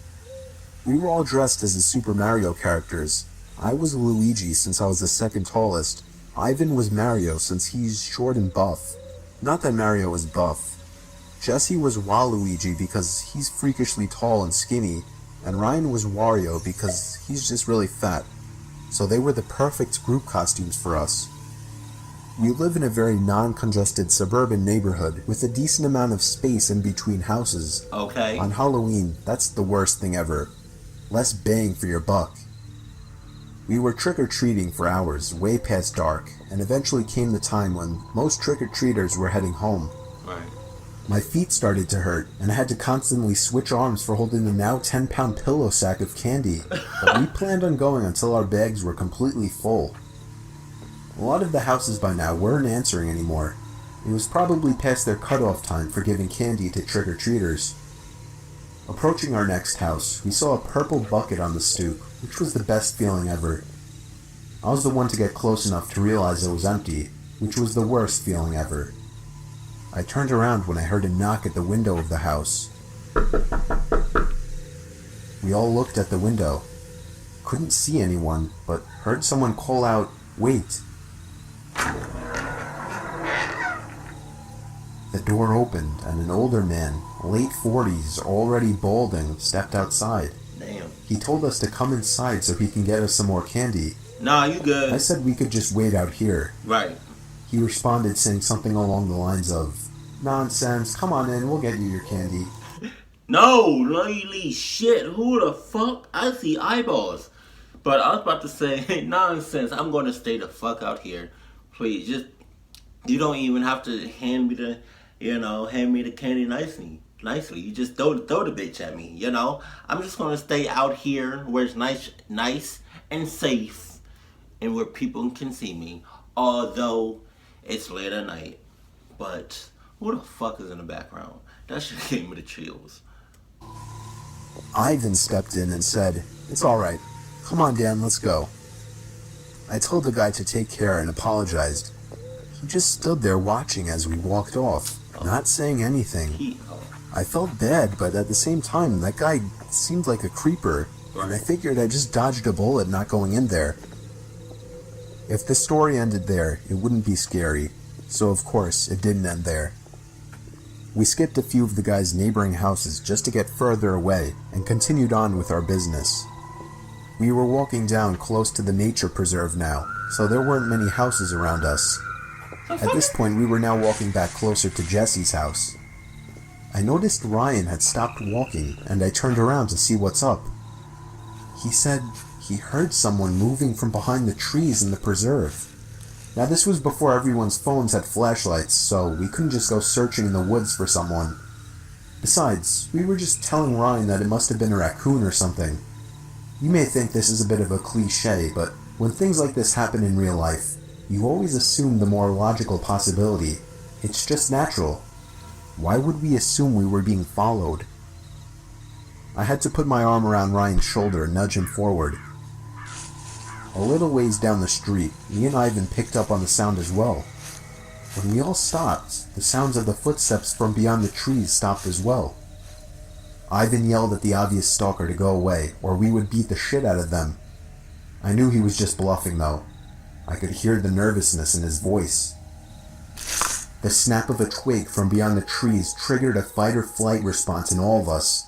We were all dressed as the Super Mario characters. I was Luigi since I was the second tallest. Ivan was Mario since he's short and buff. Not that Mario was buff. Jesse was Waluigi because he's freakishly tall and skinny, and Ryan was Wario because he's just really fat. So they were the perfect group costumes for us. We live in a very non-congested suburban neighborhood with a decent amount of space in between houses. Okay. On Halloween, that's the worst thing ever. Less bang for your buck. We were trick-or-treating for hours, way past dark, and eventually came the time when most trick-or-treaters were heading home. Right. My feet started to hurt, and I had to constantly switch arms for holding the now 10-pound pillow sack of candy, but we planned on going until our bags were completely full. A lot of the houses by now weren't answering anymore. It was probably past their cutoff time for giving candy to trick-or-treaters. Approaching our next house, we saw a purple bucket on the stoop, which was the best feeling ever. I was the one to get close enough to realize it was empty, which was the worst feeling ever. I turned around when I heard a knock at the window of the house. We all looked at the window. Couldn't see anyone, but heard someone call out, "Wait." The door opened and an older man, late 40s, already balding, stepped outside. Damn. He told us to come inside so he can get us some more candy. Nah, you good. I said we could just wait out here. Right. He responded saying something along the lines of, "Nonsense, come on in, we'll get you your candy." No, lady shit. Who the fuck? I see eyeballs. But I was about to say, nonsense. I'm going to stay the fuck out here. Please, just, you don't even have to hand me the candy nicely. You just throw the bitch at me, I'm just going to stay out here where it's nice and safe and where people can see me. Although it's late at night. But who the fuck is in the background? That shit gave me the chills. Ivan stepped in and said, "It's alright. Come on, Dan, let's go." I told the guy to take care and apologized. He just stood there watching as we walked off, not saying anything. I felt bad, but at the same time, that guy seemed like a creeper, and I figured I just dodged a bullet not going in there. If the story ended there, it wouldn't be scary, so of course, it didn't end there. We skipped a few of the guy's neighboring houses just to get further away, and continued on with our business. We were walking down close to the nature preserve now, so there weren't many houses around us. At this point, we were now walking back closer to Jesse's house. I noticed Ryan had stopped walking, and I turned around to see what's up. He said he heard someone moving from behind the trees in the preserve. Now this was before everyone's phones had flashlights, so we couldn't just go searching in the woods for someone. Besides, we were just telling Ryan that it must have been a raccoon or something. You may think this is a bit of a cliche, but when things like this happen in real life, you always assume the more logical possibility. It's just natural. Why would we assume we were being followed? I had to put my arm around Ryan's shoulder and nudge him forward. A little ways down the street, me and Ivan picked up on the sound as well. When we all stopped, the sounds of the footsteps from beyond the trees stopped as well. Ivan yelled at the obvious stalker to go away, or we would beat the shit out of them. I knew he was just bluffing though. I could hear the nervousness in his voice. The snap of a twig from beyond the trees triggered a fight-or-flight response in all of us.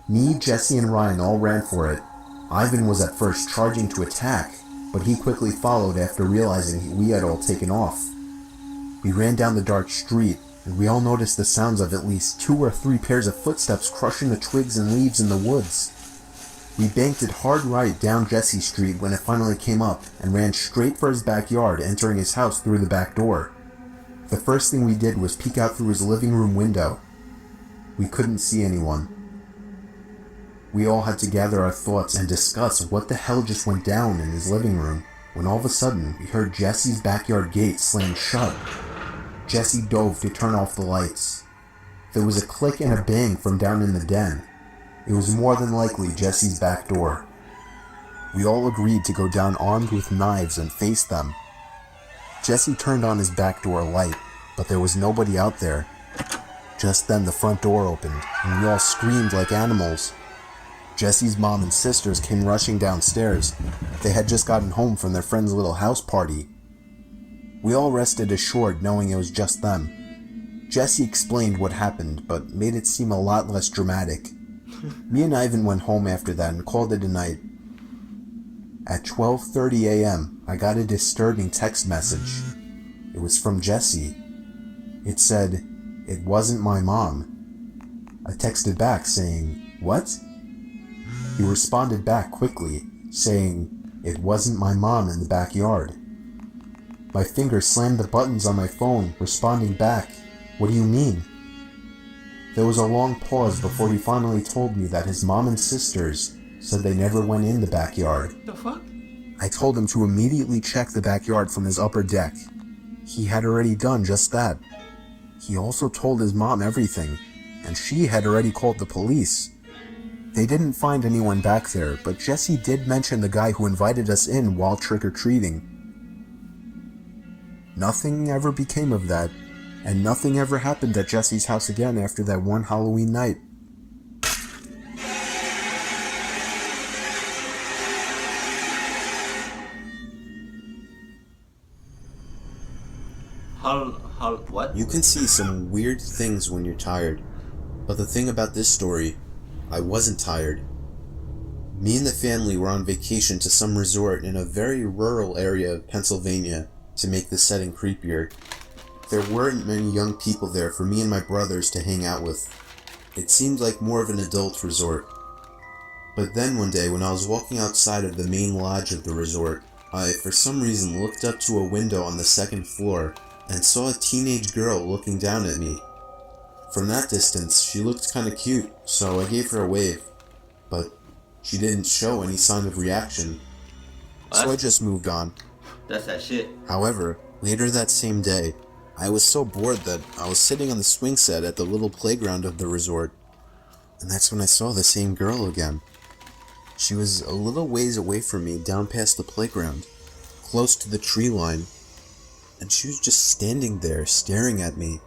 Me, Jesse, and Ryan all ran for it. Ivan was at first charging to attack, but he quickly followed after realizing we had all taken off. We ran down the dark street, and we all noticed the sounds of at least 2 or 3 pairs of footsteps crushing the twigs and leaves in the woods. We banked it hard right down Jesse Street when it finally came up, and ran straight for his backyard, entering his house through the back door. The first thing we did was peek out through his living room window. We couldn't see anyone. We all had to gather our thoughts and discuss what the hell just went down in his living room, when all of a sudden we heard Jesse's backyard gate slam shut. Jesse dove to turn off the lights. There was a click and a bang from down in the den. It was more than likely Jesse's back door. We all agreed to go down armed with knives and face them. Jesse turned on his back door light, but there was nobody out there. Just then the front door opened, and we all screamed like animals. Jesse's mom and sisters came rushing downstairs. They had just gotten home from their friend's little house party. We all rested assured knowing it was just them. Jesse explained what happened, but made it seem a lot less dramatic. Me and Ivan went home after that and called it a night. At 12:30 a.m., I got a disturbing text message. It was from Jesse. It said, "It wasn't my mom." I texted back saying, "What?" He responded back quickly, saying, "It wasn't my mom in the backyard." My finger slammed the buttons on my phone, responding back, "What do you mean?" There was a long pause before he finally told me that his mom and sisters said they never went in the backyard. The fuck? I told him to immediately check the backyard from his upper deck. He had already done just that. He also told his mom everything, and she had already called the police. They didn't find anyone back there, but Jesse did mention the guy who invited us in while trick-or-treating. Nothing ever became of that, and nothing ever happened at Jesse's house again after that one Halloween night. What? You can see some weird things when you're tired, but the thing about this story, I wasn't tired. Me and the family were on vacation to some resort in a very rural area of Pennsylvania to make the setting creepier. There weren't many young people there for me and my brothers to hang out with. It seemed like more of an adult resort. But then one day when I was walking outside of the main lodge of the resort, I, for some reason, looked up to a window on the second floor and saw a teenage girl looking down at me. From that distance, she looked kinda cute, so I gave her a wave, but she didn't show any sign of reaction. So I just moved on. That's that shit. However, later that same day, I was so bored that I was sitting on the swing set at the little playground of the resort, and that's when I saw the same girl again. She was a little ways away from me down past the playground, close to the tree line, and she was just standing there staring at me.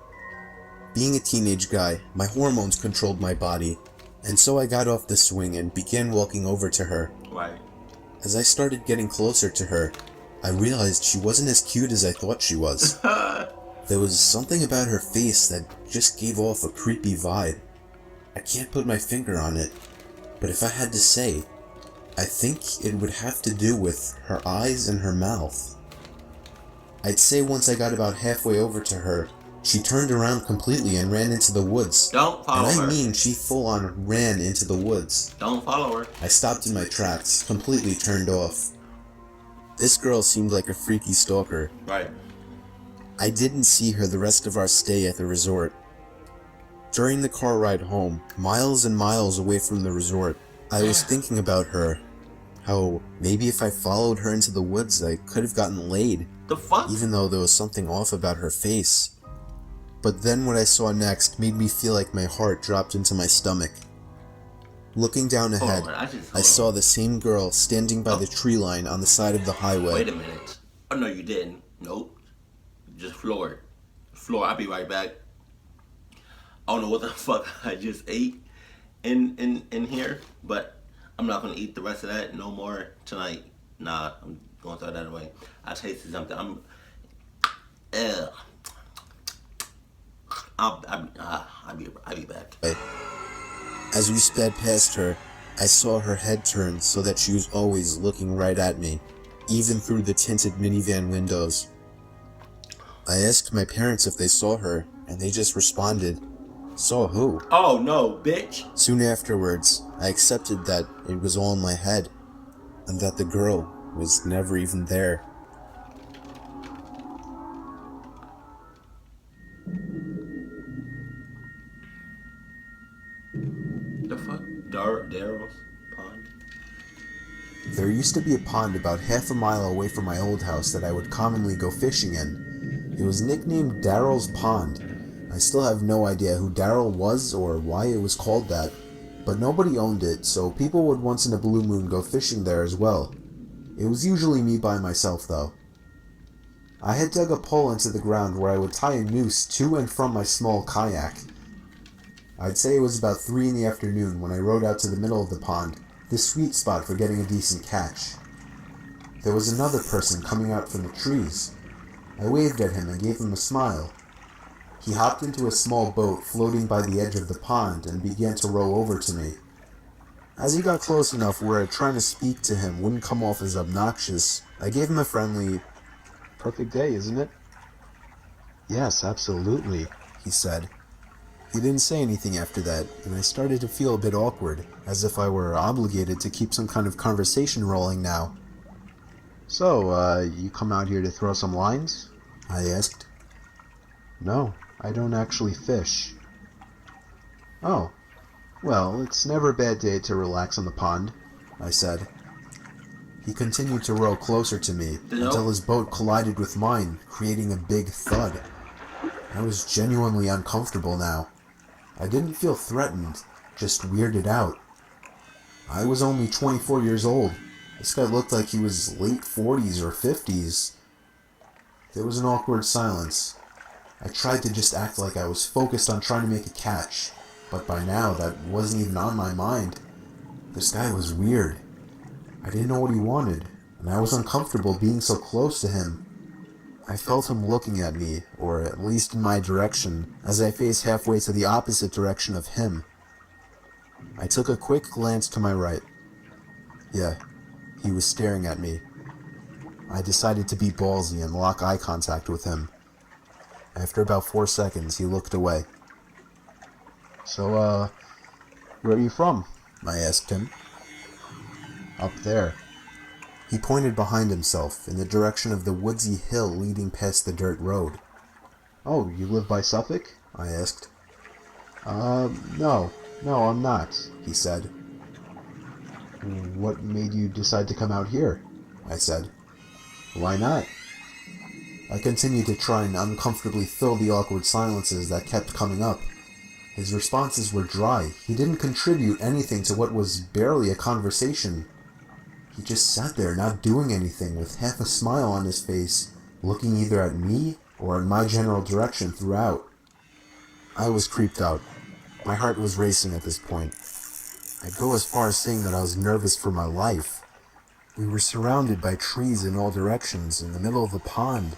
Being a teenage guy, my hormones controlled my body, and so I got off the swing and began walking over to her. Right. As I started getting closer to her, I realized she wasn't as cute as I thought she was. There was something about her face that just gave off a creepy vibe. I can't put my finger on it, but if I had to say, I think it would have to do with her eyes and her mouth. I'd say once I got about halfway over to her, she turned around completely and ran into the woods. Don't follow her. And I mean she full on ran into the woods. Don't follow her. I stopped in my tracks, completely turned off. This girl seemed like a freaky stalker. Right. I didn't see her the rest of our stay at the resort. During the car ride home, miles and miles away from the resort, I was thinking about her. How maybe if I followed her into the woods, I could have gotten laid. The fuck? Even though there was something off about her face. But then what I saw next made me feel like my heart dropped into my stomach. Looking down ahead, I saw the same girl standing by the tree line on the side of the highway. Wait a minute. Oh, no, you didn't. Nope. Just floored. I'll be right back. I don't know what the fuck I just ate in here, but I'm not gonna eat the rest of that no more tonight. Nah, I'm gonna throw that away. I tasted something. I'll be back. As we sped past her, I saw her head turn so that she was always looking right at me, even through the tinted minivan windows. I asked my parents if they saw her, and they just responded, "Saw who?" Oh no, bitch. Soon afterwards, I accepted that it was all in my head, and that the girl was never even there. The fuck? Daryl's pond? There used to be a pond about half a mile away from my old house that I would commonly go fishing in. It was nicknamed Daryl's Pond. I still have no idea who Daryl was or why it was called that, but nobody owned it, so people would once in a blue moon go fishing there as well. It was usually me by myself though. I had dug a pole into the ground where I would tie a noose to and from my small kayak. I'd say it was about 3 in the afternoon when I rowed out to the middle of the pond, the sweet spot for getting a decent catch. There was another person coming out from the trees. I waved at him and gave him a smile. He hopped into a small boat floating by the edge of the pond and began to row over to me. As he got close enough where trying to speak to him wouldn't come off as obnoxious, I gave him a friendly, "Perfect day, isn't it?" "Yes, absolutely," he said. He didn't say anything after that, and I started to feel a bit awkward, as if I were obligated to keep some kind of conversation rolling now. "So, you come out here to throw some lines?" I asked. "No, I don't actually fish." "Oh, well, it's never a bad day to relax on the pond," I said. He continued to row closer to me until his boat collided with mine, creating a big thud. I was genuinely uncomfortable now. I didn't feel threatened, just weirded out. I was only 24 years old. This guy looked like he was late 40s or 50s. There was an awkward silence. I tried to just act like I was focused on trying to make a catch, but by now that wasn't even on my mind. This guy was weird. I didn't know what he wanted, and I was uncomfortable being so close to him. I felt him looking at me, or at least in my direction, as I faced halfway to the opposite direction of him. I took a quick glance to my right. Yeah, he was staring at me. I decided to be ballsy and lock eye contact with him. After about 4 seconds, he looked away. "So, where are you from?" I asked him. "Up there." He pointed behind himself, in the direction of the woodsy hill leading past the dirt road. "Oh, you live by Suffolk?" I asked. No, I'm not," he said. "What made you decide to come out here?" I said. "Why not?" I continued to try and uncomfortably fill the awkward silences that kept coming up. His responses were dry. He didn't contribute anything to what was barely a conversation. He just sat there not doing anything, with half a smile on his face, looking either at me or in my general direction throughout. I was creeped out. My heart was racing at this point. I'd go as far as saying that I was nervous for my life. We were surrounded by trees in all directions, in the middle of a pond.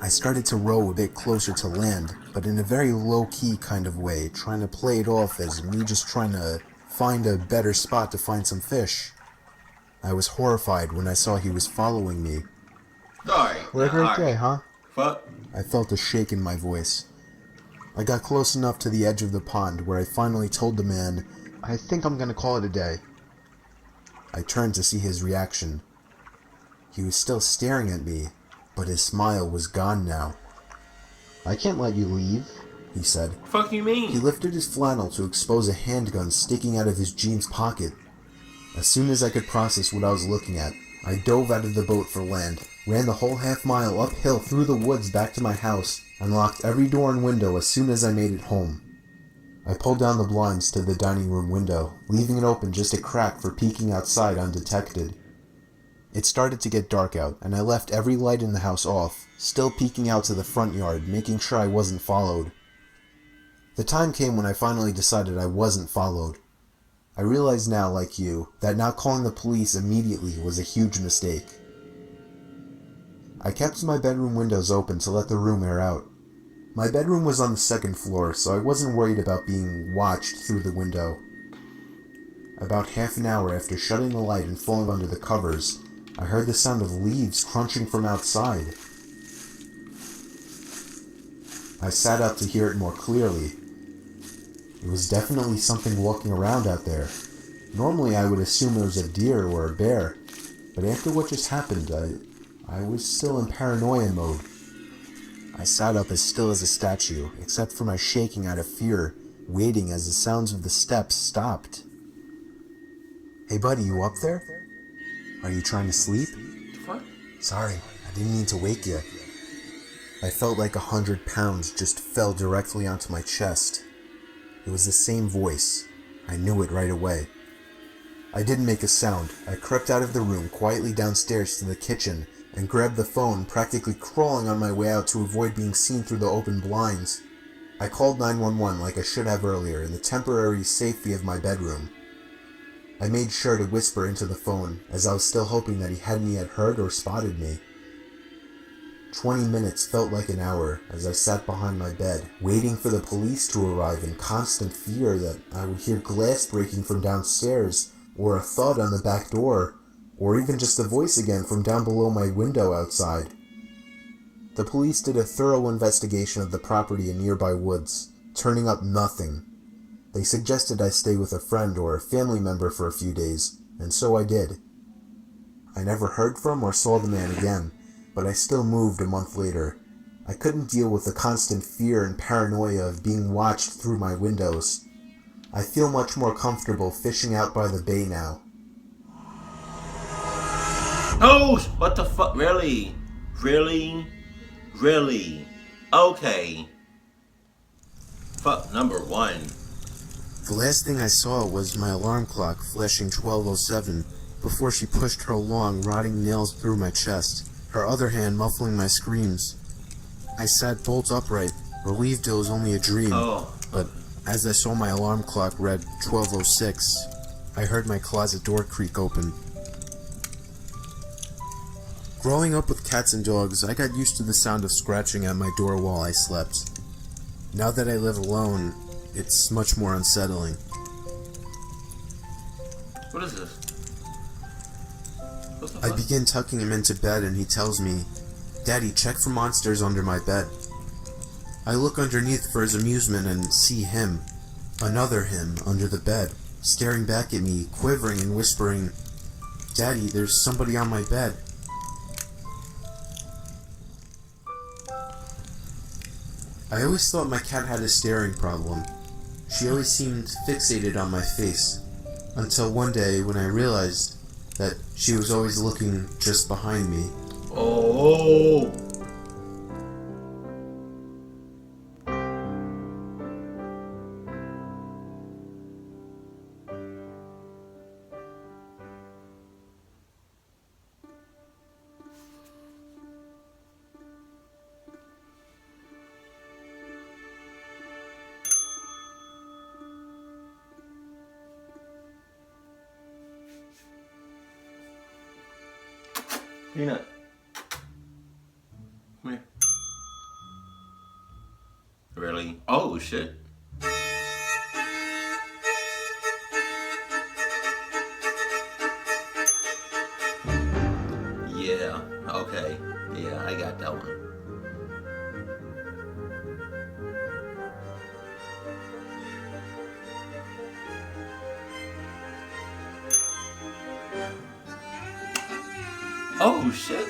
I started to row a bit closer to land, but in a very low-key kind of way, trying to play it off as me just trying to find a better spot to find some fish. I was horrified when I saw he was following me. Alright. "What a great day, huh?" Fuck. I felt a shake in my voice. I got close enough to the edge of the pond where I finally told the man, "I think I'm gonna call it a day." I turned to see his reaction. He was still staring at me, but his smile was gone now. "I can't let you leave," he said. Fuck you mean? He lifted his flannel to expose a handgun sticking out of his jeans pocket. As soon as I could process what I was looking at, I dove out of the boat for land, ran the whole half-mile uphill through the woods back to my house, and locked every door and window as soon as I made it home. I pulled down the blinds to the dining room window, leaving it open just a crack for peeking outside undetected. It started to get dark out, and I left every light in the house off, still peeking out to the front yard, making sure I wasn't followed. The time came when I finally decided I wasn't followed. I realize now, like you, that not calling the police immediately was a huge mistake. I kept my bedroom windows open to let the room air out. My bedroom was on the second floor, so I wasn't worried about being watched through the window. About half an hour after shutting the light and falling under the covers, I heard the sound of leaves crunching from outside. I sat up to hear it more clearly. It was definitely something walking around out there. Normally I would assume it was a deer or a bear, but after what just happened, I was still in paranoia mode. I sat up as still as a statue, except for my shaking out of fear, waiting as the sounds of the steps stopped. Hey buddy, you up there? Are you trying to sleep? What? Sorry, I didn't mean to wake you. I felt like 100 pounds just fell directly onto my chest. It was the same voice. I knew it right away. I didn't make a sound. I crept out of the room quietly downstairs to the kitchen and grabbed the phone, practically crawling on my way out to avoid being seen through the open blinds. I called 911 like I should have earlier in the temporary safety of my bedroom. I made sure to whisper into the phone, as I was still hoping that he hadn't yet heard or spotted me. 20 minutes felt like an hour as I sat behind my bed, waiting for the police to arrive in constant fear that I would hear glass breaking from downstairs, or a thud on the back door, or even just a voice again from down below my window outside. The police did a thorough investigation of the property in nearby woods, turning up nothing. They suggested I stay with a friend or a family member for a few days, and so I did. I never heard from or saw the man again, but I still moved a month later. I couldn't deal with the constant fear and paranoia of being watched through my windows. I feel much more comfortable fishing out by the bay now. Oh, what the fuck? Really? Really? Really? Okay. Fuck number one. The last thing I saw was my alarm clock flashing 12:07 before she pushed her long, rotting nails through my chest, her other hand muffling my screams. I sat bolt upright, relieved it was only a dream, but as I saw my alarm clock read 12:06, I heard my closet door creak open. Growing up with cats and dogs, I got used to the sound of scratching at my door while I slept. Now that I live alone, it's much more unsettling. What is this? What the I fuck? begin tucking him into bed and he tells me, "Daddy, check for monsters under my bed." I look underneath for his amusement and see him, another him, under the bed, staring back at me, quivering and whispering, "Daddy, there's somebody on my bed." I always thought my cat had a staring problem. She always seemed fixated on my face, until one day when I realized that she was always looking just behind me. Oh. Peanut. Come here. Really? Oh, shit. Yeah. Okay. Yeah, I got that one. Oh, shit.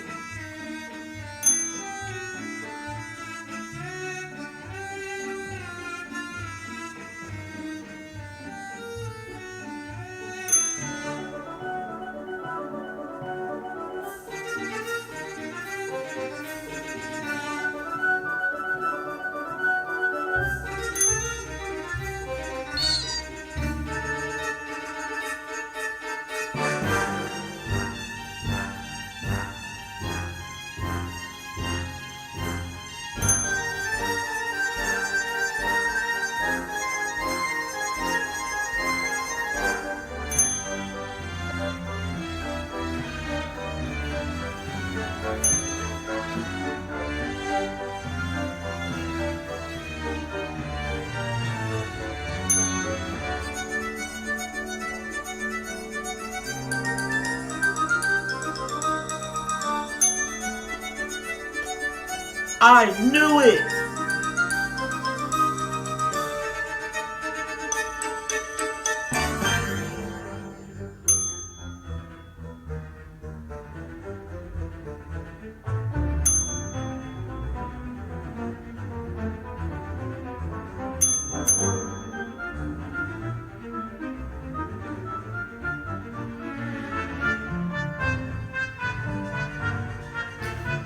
I knew it!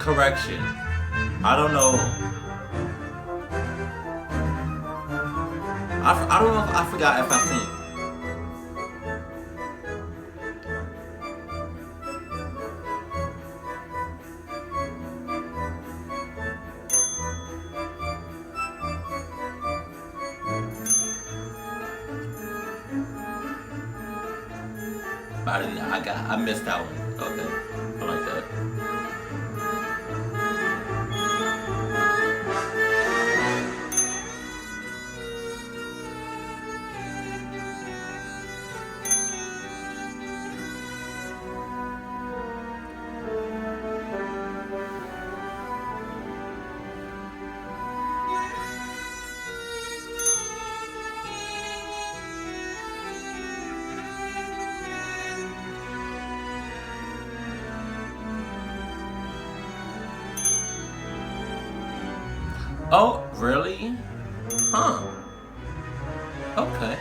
correction. I don't know. I don't know if I forgot if I seen. I missed that one. Okay. I like that. Oh, really? Huh. Okay.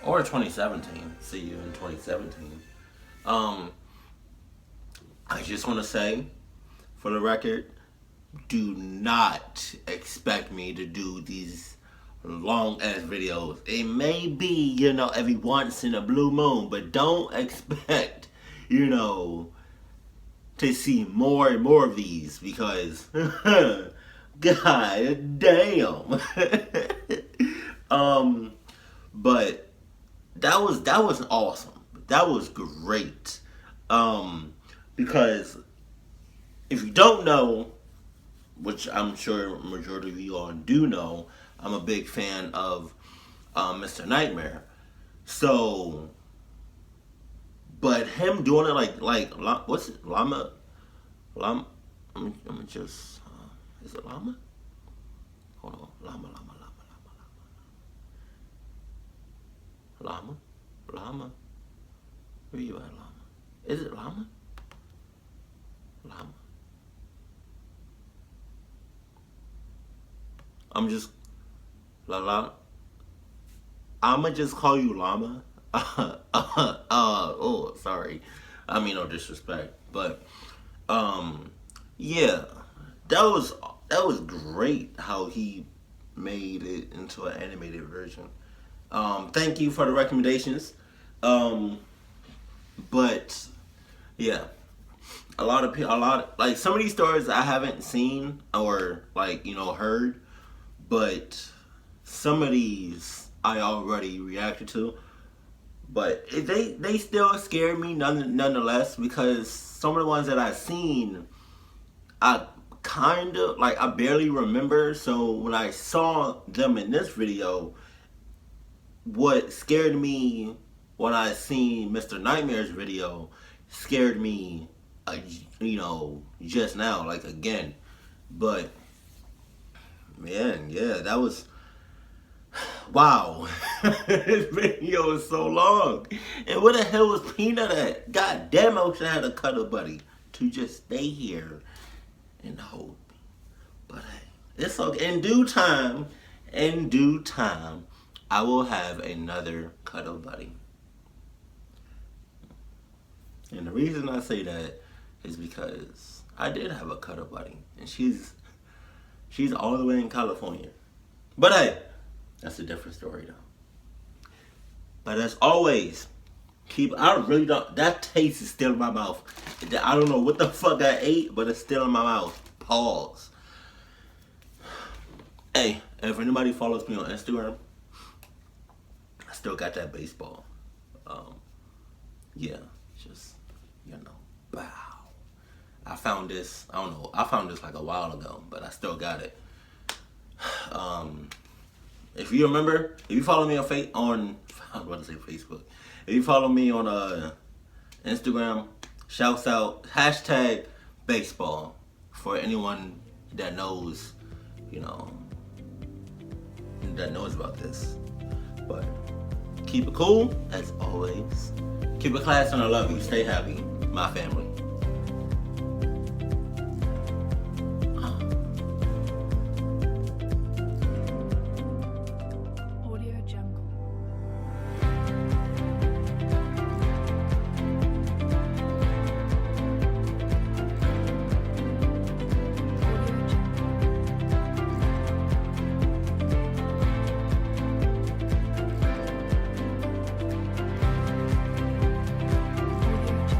Or 2017. See you in 2017. I just want to say, for the record, do not expect me to do these long ass videos. It may be, every once in a blue moon, but don't expect, to see more and more of these because, god damn. But that was awesome. That was great. Because if you don't know, which I'm sure a majority of you all do know, I'm a big fan of Mr. Nightmare. So, but him doing it like what's it? Llama? I'm just, is it llama? Hold on. Llama. Where you at, llama? Is it llama? Llama. I'ma just call you Llama. Oh, sorry. I mean no disrespect. But yeah. That was great how he made it into an animated version. Thank you for the recommendations. But yeah. Like some of these stories I haven't seen or heard, but some of these I already reacted to, but they still scare me nonetheless because some of the ones that I've seen, I barely remember. So when I saw them in this video, what scared me when I seen Mr. Nightmare's video scared me, just now, again. But man, yeah, that was. Wow. This video is so long. And where the hell was Peanut at? God damn, I wish I had a cuddle buddy to just stay here and hold me. But hey, it's okay. In due time, I will have another cuddle buddy. And the reason I say that is because I did have a cuddle buddy. And she's all the way in California. But hey, that's a different story though. But as always, that taste is still in my mouth. I don't know what the fuck I ate, but it's still in my mouth. Pause. Hey, if anybody follows me on Instagram, I still got that baseball. Yeah, just, bow. I found this a while ago, but I still got it. If you remember, if you follow me on Facebook. If you follow me on Instagram, shouts out #baseball for anyone that knows, that knows about this. But keep it cool as always. Keep it classy and I love you. Stay happy, my family.